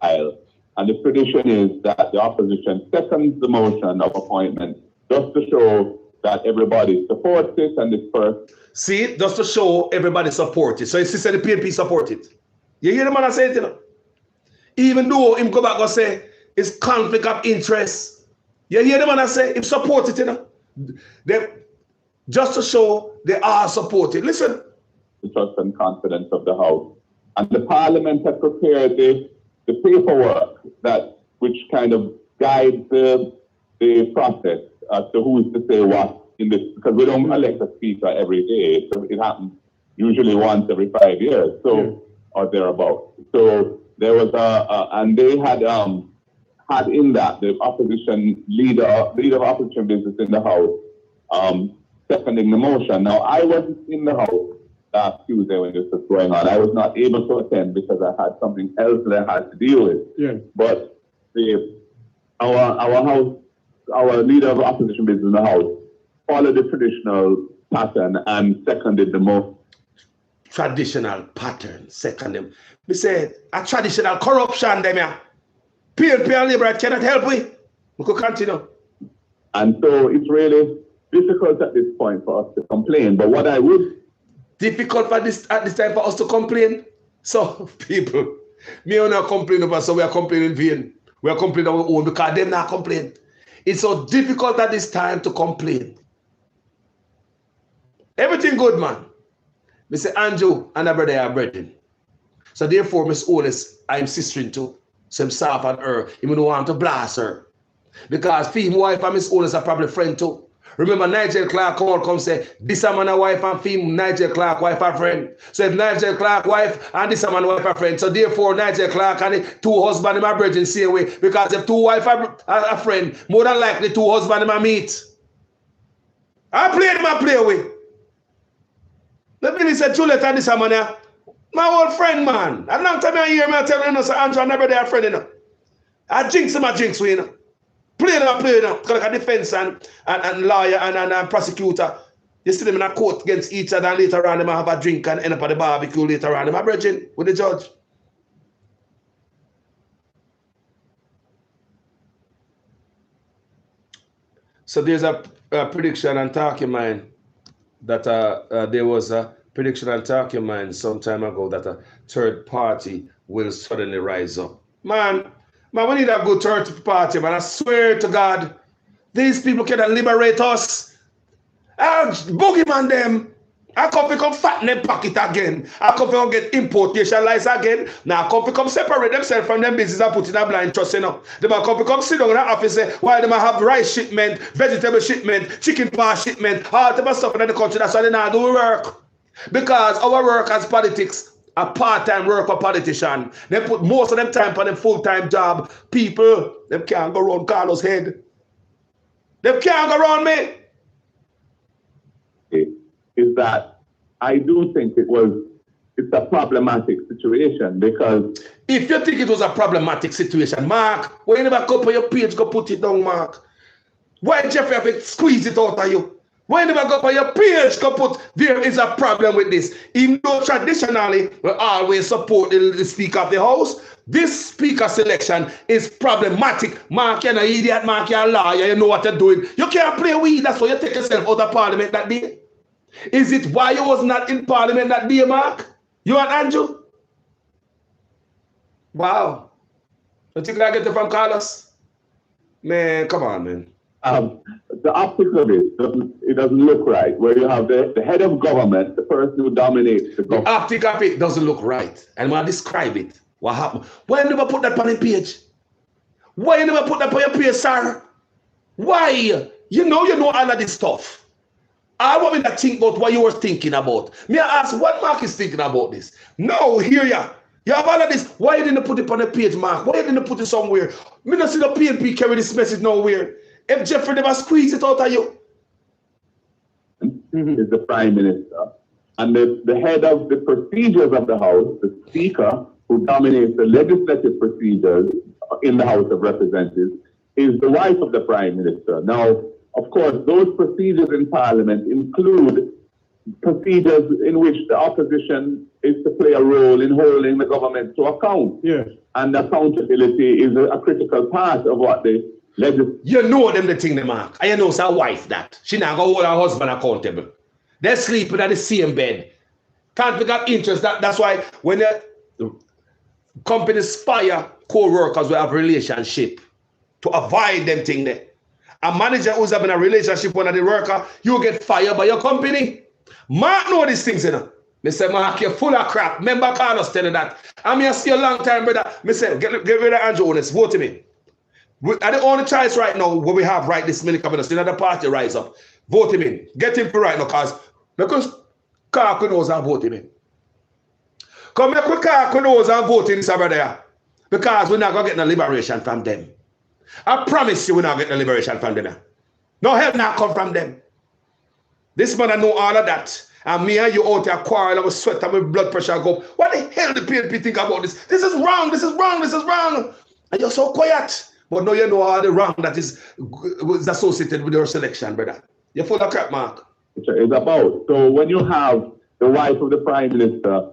[SPEAKER 3] And the tradition is that the opposition seconds the motion of appointment just to show that everybody supports it and disperse.
[SPEAKER 1] See, just to show everybody supports it. So it's said the PNP support it. You hear the man say it, you know? Even though him go back and say it's conflict of interest. You hear the man say him support it, you know? Just to show they are supported. Listen.
[SPEAKER 3] The trust and confidence of the House. And the Parliament had prepared the paperwork which kind of guides the process as to who is to say what in this, because we don't elect a speaker every day, so it happens usually once every 5 years, or thereabouts. So there was and they had in that the opposition leader of opposition business in the House seconding the motion. Now I wasn't in the House last Tuesday when this was going on. I was not able to attend because I had something else that I had to deal with.
[SPEAKER 4] Yeah.
[SPEAKER 3] But our leader of opposition business in the House followed the traditional pattern and seconded the motion.
[SPEAKER 1] Traditional pattern, seconded. We said a traditional corruption, them yeah. PNP and Labour cannot help we could continue.
[SPEAKER 3] And so it's really difficult at this point for us to complain. But what I would
[SPEAKER 1] difficult at this time for us to complain. So people, me are not complaining about, so we are complaining in vain. We are complaining our own because them not complain. It's so difficult at this time to complain. Everything good, man. Mr. Andrew and her brother are brethren. So therefore, Miss Otis, I'm sistering too. So I'm soft on her, even though I want to blast her. Because female wife and Miss Otis are probably friend too. Remember, Nigel Clark come say, this a man a wife and female Nigel Clark wife are friend. So if Nigel Clark wife and this a man wife are friend, so therefore Nigel Clark and the two husband in my brethren same way. Because if two wife are friend, more than likely two husband in my meet. I play with. Let me say Juliet and this a man here. My old friend, man. A long time I hear me tell you, so Andrew and never they are friend, you know. I jinx him, you know. Play them, like a defense and lawyer and prosecutor. You see them in a court against each other and later on they might have a drink and end up at the barbecue later on. They might bridging with the judge. So there's a prediction on Talking Mind that there was a prediction on Talking Mind some time ago that a third party will suddenly rise up. Man, we need a good third party, man. I swear to God, these people cannot liberate us. Boogeyman them. I come become fat in them pocket again. I come become get importation license again. Now I come become separate themselves from them business and put in a blind trust, you know. They might come become sit down in the office while they might have rice shipment, vegetable shipment, chicken pie shipment, all type of stuff in the country. That's why they not do work. Because our work as politics, a part-time work for politician. They put most of them time on them full-time job. People, they can't go around Carlos' head. They can't go around me.
[SPEAKER 3] Is that I do think it's a problematic situation because
[SPEAKER 1] if you think it was a problematic situation, Mark, when you never go for your page, go put it down, Mark. Why Jeffrey have to squeeze it out of you? When you never go for your page, go put there is a problem with this. Even though traditionally we always support the Speaker of the House, This speaker selection is problematic. Mark, you're an idiot. Mark, you're a lawyer. You know what you're doing. You can't play weed. That's why you take yourself out of parliament that day. Is it why you was not in parliament that day, Mark? You and Andrew? Wow. You think I get it from Carlos? Man, come on, man.
[SPEAKER 3] The optics of it doesn't look right. Where you have the head of government, the person who dominates the government.
[SPEAKER 1] The optic of it doesn't look right. And when I describe it, what happened? Why you never put that on your page? Why you never put that on your page, sir? Why? You know all of this stuff. I want me to think about what you were thinking about. Me I ask what Mark is thinking about this. No, here ya. You have all of this. Why you didn't put it on the page, Mark? Why you didn't put it somewhere? Me not see the PNP carry this message nowhere. If Jeffrey never squeeze it out of you.
[SPEAKER 3] Is the Prime Minister. And the head of the procedures of the House, the Speaker, who dominates the legislative procedures in the House of Representatives, is the wife of the Prime Minister. Now, of course, those procedures in Parliament include procedures in which the opposition is to play a role in holding the government to account.
[SPEAKER 4] Yes.
[SPEAKER 3] And accountability is a critical part of what the legislature.
[SPEAKER 1] You know them the thing, the Mark. And you know her wife that. She not going to hold her husband accountable. They're sleeping at the same bed. Conflict of interest. That's why when the companies fire co-workers who have relationship to avoid them thing there. A manager who's having a relationship with the worker, you get fired by your company. Mark know these things, you know. Me say, Mark, you're full of crap. Remember Carlos telling that. I'm here see a long time, brother. Me say, get rid of Andrew Holness. Vote him in. Are the only choice right now what we have right this minute coming up. Another party rise up. Vote him in. Get him for right now, because Carco knows and vote him in. Come here, Carco knows and vote in this brother. Because we're not going to get no liberation from them. I promise you we're not getting no liberation from them. No help not come from them. This man I know all of that. And me and you out there quarrel and we sweat and my blood pressure go. What the hell do PNP think about this? This is wrong, this is wrong, this is wrong. And you're so quiet. But now you know all the wrong that is associated with your selection, brother. You're full of crap, Mark.
[SPEAKER 3] It's about. So when you have the wife of the Prime Minister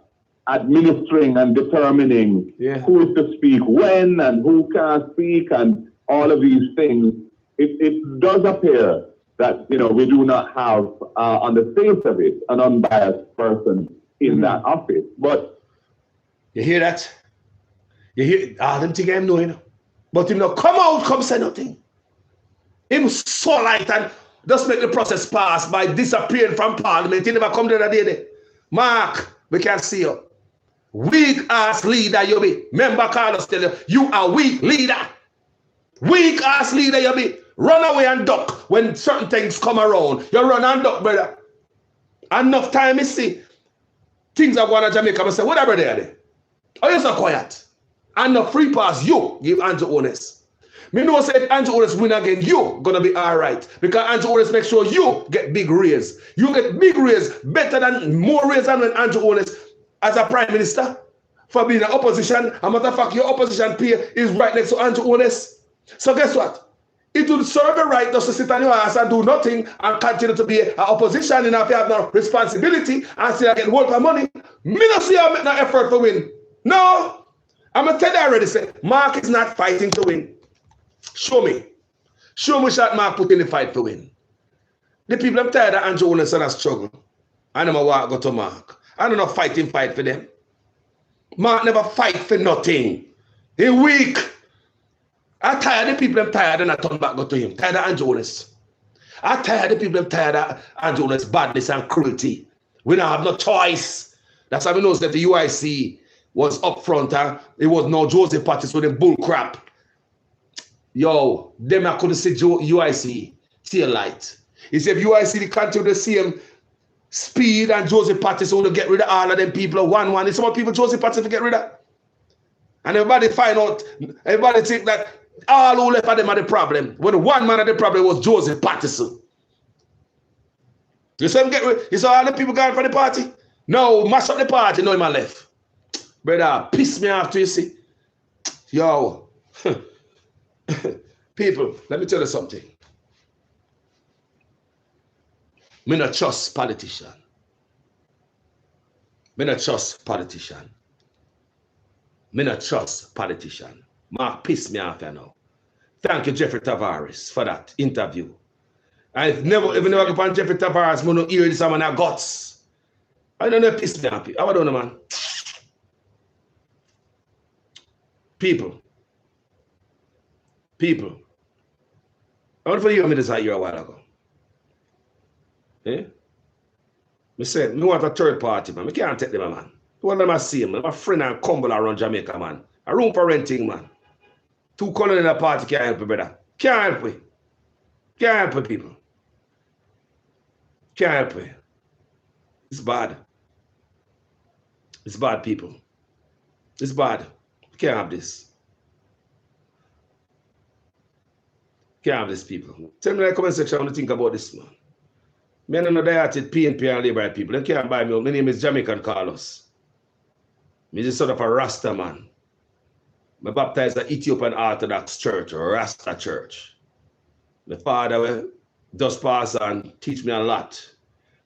[SPEAKER 3] administering and determining who is to speak when and who can't speak and all of these things, it does appear that, you know, we do not have, on the face of it, an unbiased person in that office. But
[SPEAKER 1] you hear that? You hear them think I'm knowing. But him not come out, come say nothing. Him so light and just make the process pass by disappearing from Parliament. He never come the other day. Mark, we can't see you. Weak ass leader you be. Remember Carlos tell you, you are weak leader. Weak ass leader you be. Run away and duck when certain things come around. You run and duck, brother. Enough time you see. Things are going to Jamaica. I say, whatever they are there. Oh, you're so quiet. And the free pass you give Andrew Holness. Me know say if Andrew Holness win again, you gonna be all right. Because Andrew Holness make sure you get big raise. You get big raise, better than, more raise than when Andrew Holness as a Prime Minister for being an opposition. A matter of fact, your opposition peer is right next to Andrew Holness. So guess what? It will serve the right just to sit on your ass and do nothing and continue to be an opposition and if you have no responsibility and still get work for money. Me not see how make no effort to win. No. I'm going to tell you already, say, Mark is not fighting to win. Show me. Show me shot Mark put in the fight to win. The people I'm tired of Andrew Holness and struggle. I never want to go to Mark. I don't know fight for them. Mark never fight for nothing. He weak. I'm tired of the people I'm tired and I turn back go to him. Tired of Andrew Holness. I'm tired of the people I'm tired of Andrew Holness badness and cruelty. We don't have no choice. That's how we know that the UIC was up front, it was no Joseph Pattis with the bull crap. Yo, them I couldn't see UIC tail light. He said if UIC continue the same speed and Joseph Pattis want to get rid of all of them people 1-1. It's some people Joseph Pattis to get rid of. And everybody find out, everybody think that all who left of them are the problem. When the one man of the problem was Joseph Patterson. You saw him get rid, you saw all the people going for the party? No, mash up the party, no him a left. Brother, piss me off to you see. Yo. People, let me tell you something. Me not trust politician. Me not trust politician. Me not trust politician. Mark piss me off now. Thank you, Jeffrey Tavares, for that interview. I've never go upon Jeffrey Tavares, I don't hear this man have guts. I don't know piss me off. How don't know, man? People. I want to hear me this a year a while ago. Eh? Me said, me want a third party, man. I can't take them, man. One of them I see him, my friend and Cumble around Jamaica, man. A room for renting, man. 2 colors in a party can't help me, brother. Can't help me. Can't help me, people. Can't help me. It's bad. It's bad, people. It's bad. Can't have this. Can't have this, people. Tell me in the comment section what you think about this, man. Me and another artist, PNP and Labour people. They can't buy me. My name is Jamaican Carlos. Me just sort of a Rasta man. I baptized the Ethiopian Orthodox Church, or Rasta Church. My father does pass and teach me a lot.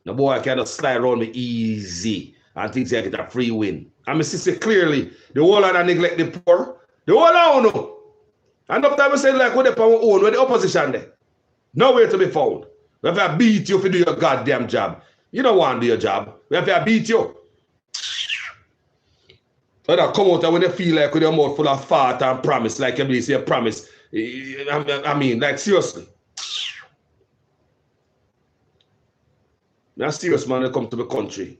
[SPEAKER 1] The boy can just slide around me easy and thinks I get a free win. And I see clearly, the whole of the neglect the poor. The whole of no. And after I say like, what the power own, where the opposition there? Nowhere to be found. We have to beat you if you do your goddamn job. You don't want to do your job. We have to beat you. So that come out when you feel like with your mouth full of fat and promise, like you say promise. I mean, like seriously. I'm serious, man, when they come to the country.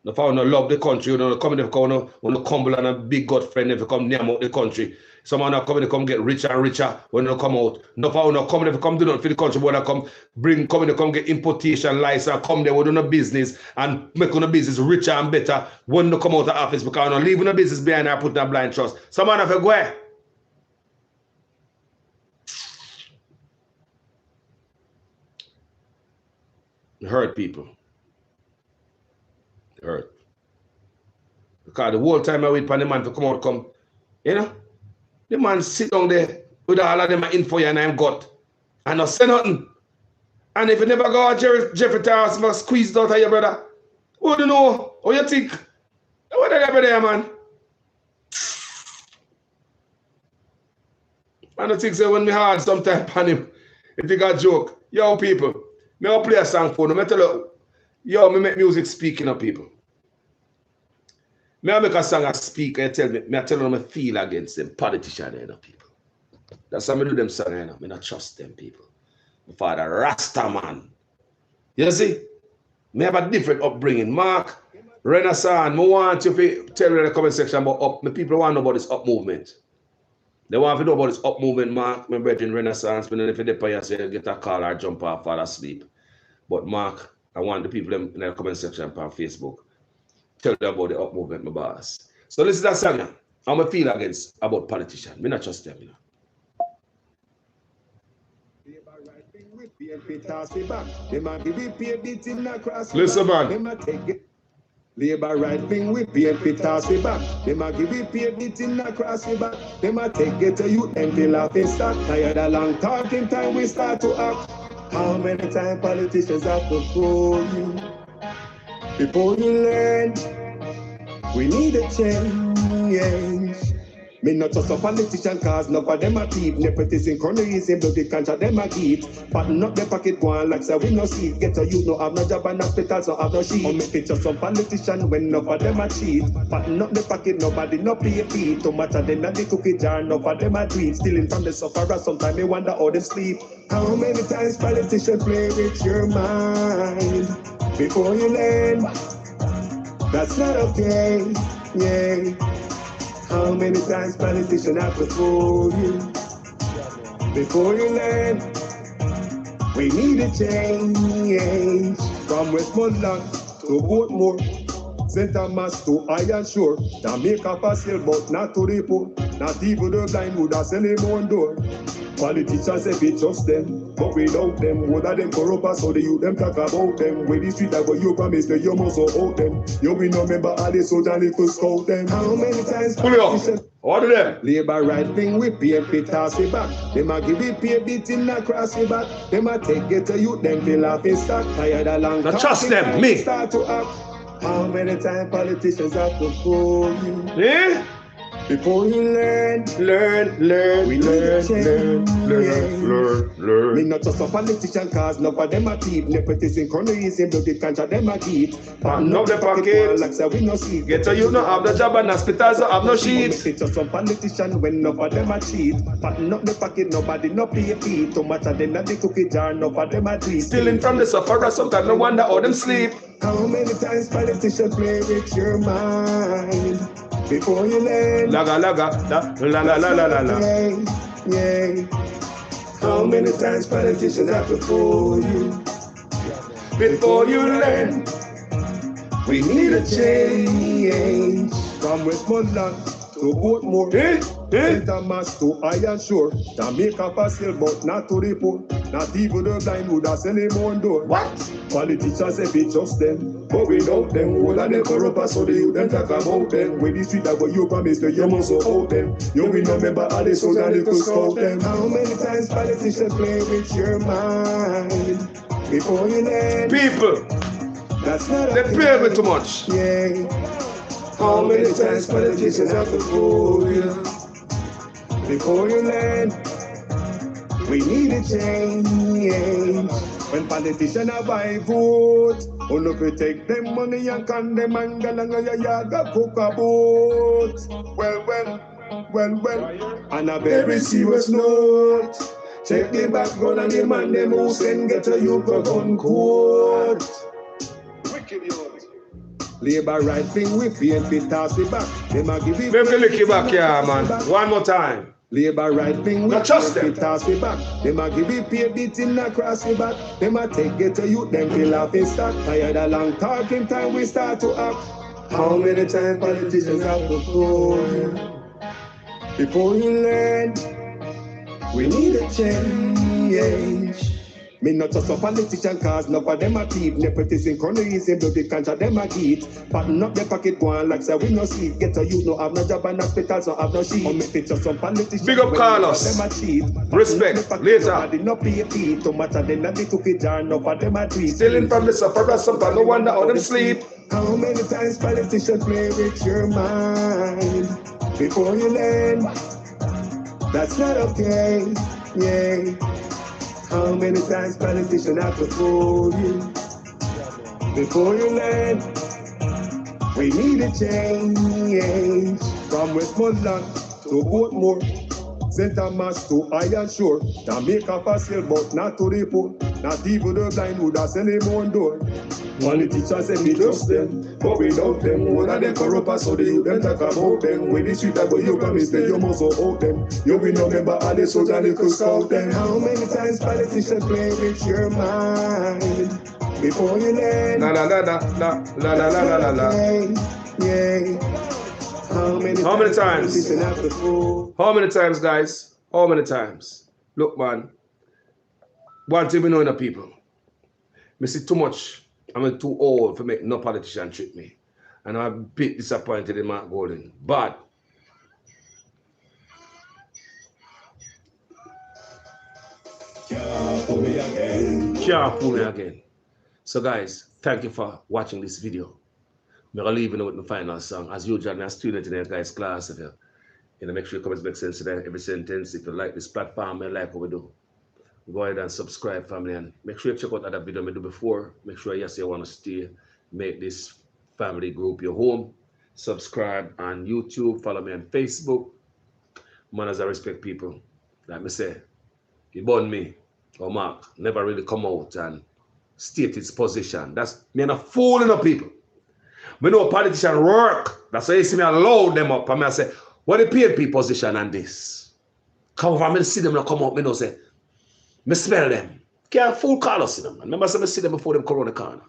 [SPEAKER 1] If I want to love the country, you know, come in, when they come and a big God friend, if you come near out the country. Someone come in, come get richer and richer when they come out. No, if I want to come in, if you come do nothing for the country, when I come in, come get importation license, come there, we do no business and make the business richer and better when they come out of the office because I'm not leaving the business behind and put a blind trust. Someone have to go ahead. It hurt people. It hurt. Because the whole time I wait for the man to come out, you know, the man sit down there with all of them info and I'm got and not say nothing. And if you never go Jeffrey Tavares must squeeze out of your brother, what do you know? What you think? What are you there, man? I don't think so when me hard sometimes on him. If you got joke, yo people. Me I'll play a song for them. I tell you, yo, me make music speaking of people. Me I make a song and speak and tell them I feel against them politicians and people. That's how I do them song, you know. I not trust them people. My father Rasta man. You see? Me have a different upbringing. Mark, Renaissance, I want you to tell me in the comment section about up. My people want to know about this up movement. They want to know about this up movement, Mark. My brethren Renaissance, but if you say get a call or jump off, fall asleep. But Mark, I want the people in the comment section on Facebook. Tell them about the up movement, my boss. So this is that song. How I feel against about politicians. Me not trust them, you know. Listen, man.
[SPEAKER 2] Labour right wing with PNP toss we back. Them a give it PNP in across we back. Them a take it to you and feel off in stock. Tired of long talking time we start to act. How many times politicians have to fool you? Before you learn, we need a change. Me not just a politician cause none of them a thief. Nepotism, cronyism, bloody contract them a eat. Button up the pocket go on like say we no see. Get a youth no have no job and hospitals no have no sheet. Or make it just some politician when none of them a cheat. Button up the pocket nobody no pay a fee. Too much of them at the cookie jar none of them a tweet. Stealing from the sufferer sometimes me wonder how they sleep. How many times politicians play with your mind before you learn? That's not okay, yeah. How many times politicians have to fool you before you learn? We need a change from Westmoreland to Portmore, St. Thomas to Iron Shore, Jamaica for sale, but not to the poor. Not even the blind would have sell him on door. Politicians say we trust them, but without them, what are them corrupt? So the youth them talk about them. When the street I go, you promise that you must hold them. You will not remember all the soldiers little scout them. How many times politicians?
[SPEAKER 1] What are them?
[SPEAKER 2] Labour right wing with PNP toss we back. Them a give it pay beating across we back. Them a take it to you, them feel off in stock. Tired of long
[SPEAKER 1] talking. Trust them, me.
[SPEAKER 2] Start to act. How many times politicians have to fool you?
[SPEAKER 1] Yeah?
[SPEAKER 2] Before you learn, we
[SPEAKER 1] learn.
[SPEAKER 2] Me not just a politician, cause none of them a thief. Nepotism, colonialism, bloody cancer, them a keep.
[SPEAKER 1] Pan up the pocket.
[SPEAKER 2] Like say we no see.
[SPEAKER 1] Get a you no have the job and hospitals no have no sheet.
[SPEAKER 2] It's just some politician when none of them a cheat. Pattern up the pocket, nobody no pay a fee. Too much of them at the cookie jar, none of them a treat.
[SPEAKER 1] Stealing from the sufferer, sometimes no wonder how them sleep.
[SPEAKER 2] How many times politicians play with your mind? Before you learn,
[SPEAKER 1] La la la.
[SPEAKER 2] yeah. How many times politicians have to fool you?
[SPEAKER 1] Before you learn,
[SPEAKER 2] We need a change. From Westmoreland to Portmore, Intermass to Iron Shore, Jamaica for sale, but not to the poor. Not even the blind would have sell him on door.
[SPEAKER 1] what?
[SPEAKER 2] Politicians say we trust them, but without them, all of them corrupt, so they them talk about them. When the street that what you promise, you must hold them. You will not remember all the souls and little scout them. How many times politicians play with your mind? Before you learn,
[SPEAKER 1] People,
[SPEAKER 2] that's not
[SPEAKER 1] they play with too much.
[SPEAKER 2] yeah. How many times politicians have to fool you? Before you learn, we need a change. When politicians have buy vote, only if we take them money and condemn and galang ya yaga cook a boat. Well, on a very serious note, check the background and the man them who send get a youth go gun court. Labor right thing we feel fit toss it back. Them a give it.
[SPEAKER 1] Make me lick you back here, man. One more time.
[SPEAKER 2] Labor right thing we
[SPEAKER 1] Not trust
[SPEAKER 2] feel
[SPEAKER 1] them.
[SPEAKER 2] fit toss it back. Them a give it pay bit in across the back. Them a take get to youth, them feel off in stock. Tired of long talking time we start to act. How many times politicians have to fool you? Before you learn, we need a change. Me not just a politician, cause none of them a thief. Nepotism, colonialism, bloody cancer, them a keep. Pattern up the pocket, go on like say we no sleep. Get a youth, no have no job and hospitals, no have no sheet. Or make it just some politicians.
[SPEAKER 1] Big up Carlos.
[SPEAKER 2] Them a cheat.
[SPEAKER 1] Respect. Later.
[SPEAKER 2] Nobody no pay a fee. Too much of them at the cookie jar, none of them a treat.
[SPEAKER 1] Stealing from the sufferer, sometimes no wonder how them sleep.
[SPEAKER 2] How many times politicians play with your mind? Before you learn, that's not okay, yeah. How many times politicians have to fool you? Before you learn, we need a change. From Westmoreland to Portmore, St. Thomas to Iron Shore, Jamaica for sale, but not to the poor. Not even the blind would have sell him on door. Politicians say we trust them, but without them, all of them corrupt, so they them talk about them. When the street that what you promise them, you must hold them. You will not remember all the souls and little scout them. How many times politicians play with your mind? Before you learn,
[SPEAKER 1] La la la la.
[SPEAKER 2] yeah. How many
[SPEAKER 1] times?
[SPEAKER 2] politicians have to fool?
[SPEAKER 1] How many times, guys? How many times? Look, man. One thing we know in the people. Me see too much. I'm too old for make no politician trick me. And I'm a bit disappointed in Mark Golden. But
[SPEAKER 2] Can't fool me again.
[SPEAKER 1] can't fool me again. So guys, thank you for watching this video. I'm going to leave you with the final song. As usual, I'm a student in the guys' class. If you make sure your comments make sense to every sentence. If you like this platform and like what we do, go ahead and subscribe, family, and make sure you check out other videos I do before. Make sure yes, you want to stay, make this family group your home. Subscribe on YouTube, follow me on Facebook. Man, as I respect people, like me say, you born me or Mark never really come out and state its position. That's me not fooling the people. Me know a politician work. That's why you see me load them up. And I say, what the PNP position on this? Come over, me see them not come out, me know say, me smell them. Can't fool Carlos in them. Remember, I see them before them come around the corner.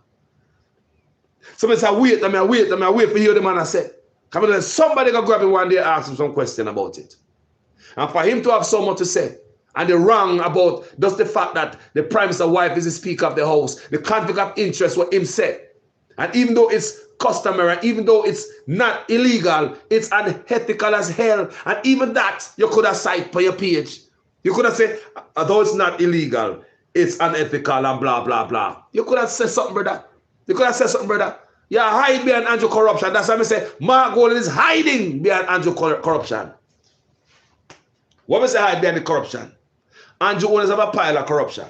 [SPEAKER 1] So I say, wait for you, the man I say, come on, somebody gonna grab him one day and ask him some question about it. And for him to have so much to say, and the wrong about just the fact that the Prime Minister's wife is the Speaker of the House, the conflict of interest, what him said. And even though it's customary, even though it's not illegal, it's unethical as hell. And even that, you could have cited for your page. You could have said, although it's not illegal, it's unethical and blah, blah, blah. You could have said something, brother. You could have said something, brother. You hide behind Andrew corruption. That's why I say Mark Golding is hiding behind Andrew corruption. What we say hide behind the corruption? Andrew Holness have a pile of corruption.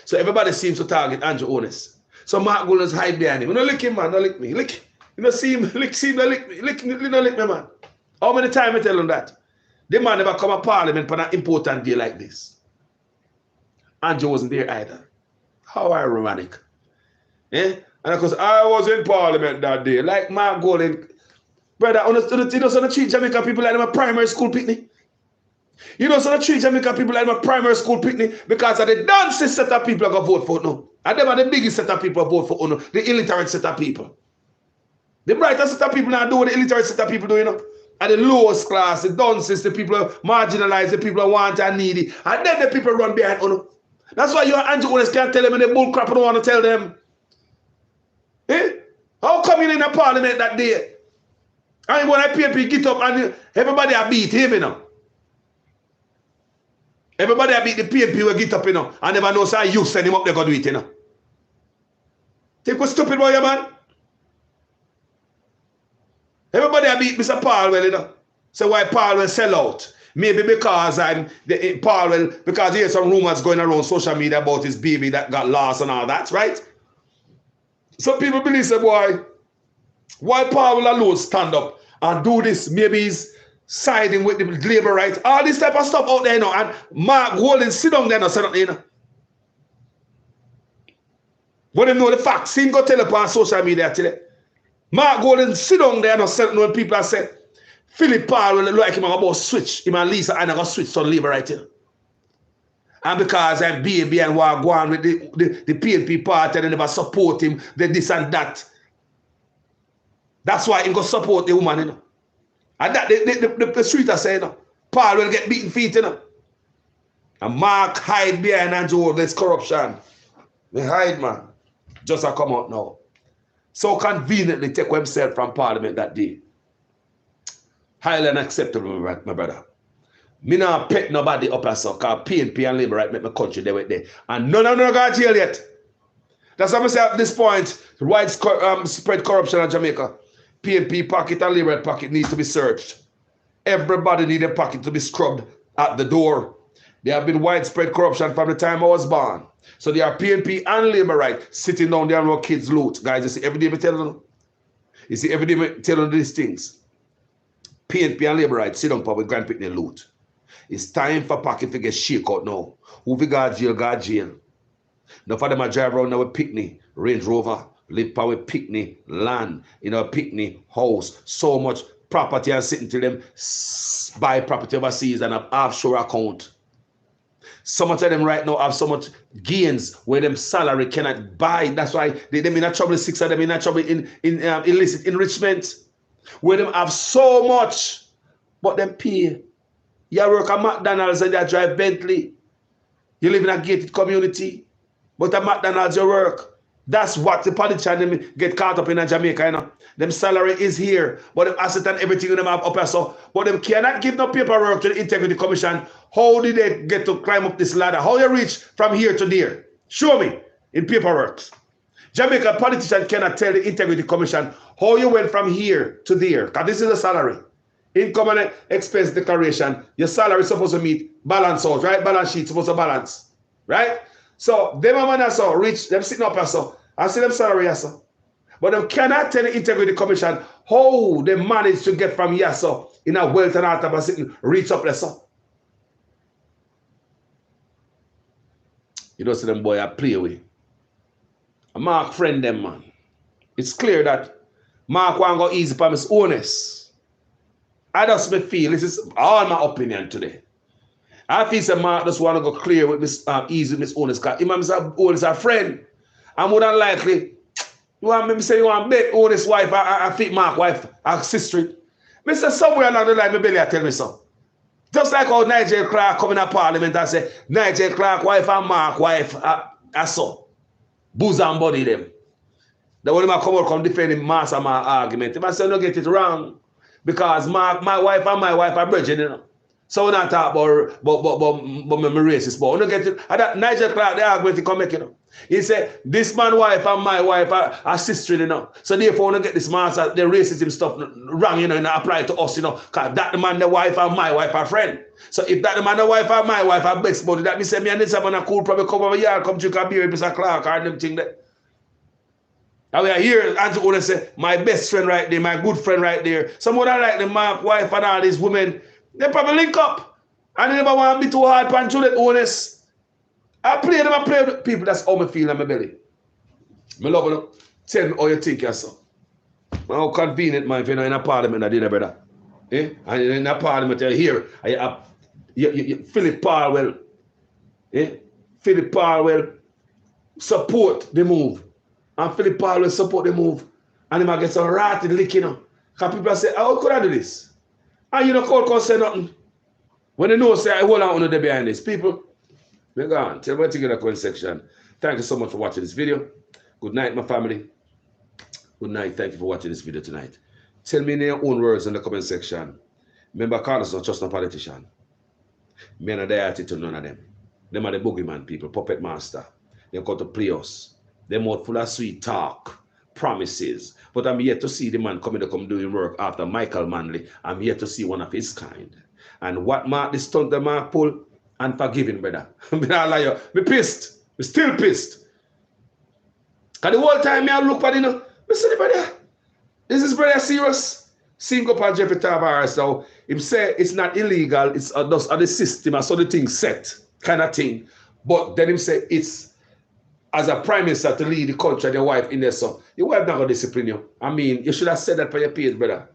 [SPEAKER 1] So everybody seems to target Andrew Holness. So Mark Golding is hide behind him. You know, lick him, man. Don't lick me. Lick. You know, see him, lick me. Lick me, man. How many times I tell him that? The man never come to Parliament for an important day like this. Andrew wasn't there either. How ironic. Eh? And because I was in Parliament that day, like Mark Golding, brother, you know, so treat Jamaica people like them a primary school picnic. You know, so treat Jamaica people like them a primary school picnic because of the dancing set of people that go vote for no. And them are the biggest set of people that vote for no, the illiterate set of people. The brightest set of people now do what the illiterate set of people do, you know. And the lowest class, the dunces, the people who marginalized, the people who want and needy. And then the people run behind Uno. That's why you and Andrew Holness can't tell them in the bull crap and don't want to tell them. Eh? How come you in the Parliament that day? And when I PNP get up and everybody I beat him, you know. Everybody I beat the PNP will get up, you know. And never know so you send him up there go do it, you know. Think what's stupid boy, man? Everybody I beat Mr. Palwell, you know. So why Palwell sell out? Maybe because Palwell, because there's some rumors going around social media about his baby that got lost and all that, right? Some people believe, say, boy, why Palwell alone stand up and do this? Maybe he's siding with the labor rights. All this type of stuff out there, you know. And Mark Golding sit down there and say nothing, you know. When they know the facts, he go tell up on social media today. Mark Golding sit down there and say nothing when people are saying, Philip Palwell look like him about switch. Him and Lisa and I got switch on labor right here. And because I'm baby and want to go on with the PNP party and they never support him, they this and that. That's why he go support the woman, you know. And that the street are saying, you know, Palwell get beaten feet, you know. And Mark hide behind Andrew Holness corruption. They hide, man. Just a come out now. So conveniently take himself from Parliament that day. Highly unacceptable, my brother. Me not pet nobody up as so, because PNP and Labour right make my country there with there. And none of them got jail yet. That's what I say at this point, widespread corruption in Jamaica. PNP pocket and Labour pocket needs to be searched. Everybody need a pocket to be scrubbed at the door. There have been widespread corruption from the time I was born. So there are PNP and Labour right sitting down there and kids loot. Guys, you see every day me tell them. You see every day me tell them these things. PNP and Labour right sit down for with Grand Picnic loot. It's time for pocket to get shake out now. Who we got jail, got jail. Now for them I drive around now with Picnic, Range Rover, live power with Picnic, land, you know, Picnic, house, so much property and sitting to them buy property overseas and have offshore account. Some of them right now have so much gains where them salary cannot buy. That's why they in a trouble, 6 of them in a trouble in illicit enrichment. Where them have so much, but them pay. You work at McDonald's and you drive Bentley. You live in a gated community, but at McDonald's you work. That's what the politicians get caught up in Jamaica, you know. Them salary is here, but them asset and everything them have up here, so. But them cannot give no paperwork to the Integrity Commission. How did they get to climb up this ladder? How you reach from here to there? Show me in paperwork. Jamaica politicians cannot tell the Integrity Commission how you went from here to there, because this is a salary. Income and expense declaration, your salary is supposed to meet balance out, right? Balance sheet supposed to balance, right? So them man so rich, them sitting up so I see them salary so. But them cannot tell the Integrity Commission how they manage to get from here so in a wealth and art of sitting reach up there so. You don't see them boy I play with. Mark friend them man. It's clear that Mark won't go easy for Miss Honest. I just feel, this is all my opinion today. I feel that Mark just want to go clear with Miss easy with Miss Honest, because Miss Honest a friend. And more than likely, you want me to say you want to bet Honest wife, I fit Mark wife, our sister. Mr. Somewhere along the line, my belly I tell me so. Just like how Nigel Clark come in a Parliament and say, Nigel Clark wife and Mark wife, I saw. Bosom body them. The one come out come defending master my argument. If I say no get it wrong, because my wife and my wife are bridging, you know. So we not talk about me racist, but we don't get it. And that Nigel Clark the argument he come make, you know. He said, this man's wife and my wife are sister, you know. So therefore, when get this master, the racism stuff wrong, you know, and apply to us, you know, because that the man, the wife and my wife are friend. So if that the man, the wife and my wife are best buddy, that means me and this man are cool, probably come over here, come drink a beer with Mr. Clark or them thing that. And we are here, and to say, my best friend right there, my good friend right there. Someone that like the man, wife and all these women, they probably link up. And they never want to be too hard for Juliet honest. I play with people. That's how I feel in my belly. I love you. Tell me how you think yourself. How convenient, man, if you're in a parliament, I did, brother. Eh? And in a parliament, you're here. Philip Parwell. Eh? Philip Parwell support the move. And Philip Parwell support the move. And he might get some ratted lick, you know. Because people say, how could I do this? And you know, can't say nothing. When they know, say, I hold on to behind this. People, we're gone. Tell me what you think in the comment section. Thank you so much for watching this video. Good night, my family. Good night. Thank you for watching this video tonight. Tell me in your own words in the comment section. Remember, Carlos is not just a politician. Men are there to none of them. Them are the boogeyman people, puppet master. They come to play us. They're more full of sweet talk, promises. But I'm yet to see the man coming to come doing work after Michael Manley. I'm yet to see one of his kind. And what mark this stunt the mark pull? And forgiving, brother. I'm not liar. Me pissed. Me still pissed. Because the whole time I look at it, you know, I say, brother, this is brother serious. Sing up on Jeffrey Tavares now. Him say it's not illegal, it's just the system, so the thing set, kind of thing. But then him say it's as a prime minister to lead the country and your wife in there, so your wife not going to discipline you. I mean, you should have said that for your page, brother.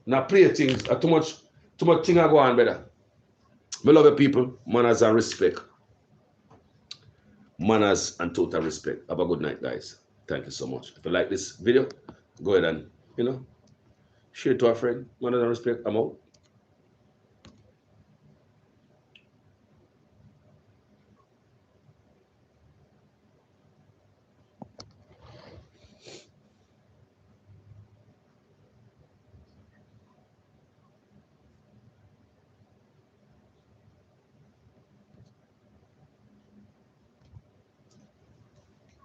[SPEAKER 1] Now play things, too much thing I go on, brother. I love you people, manners and respect. Manners and total respect. Have a good night, guys. Thank you so much. If you like this video, go ahead and, you know, share it to a friend. Manners and respect. I'm out.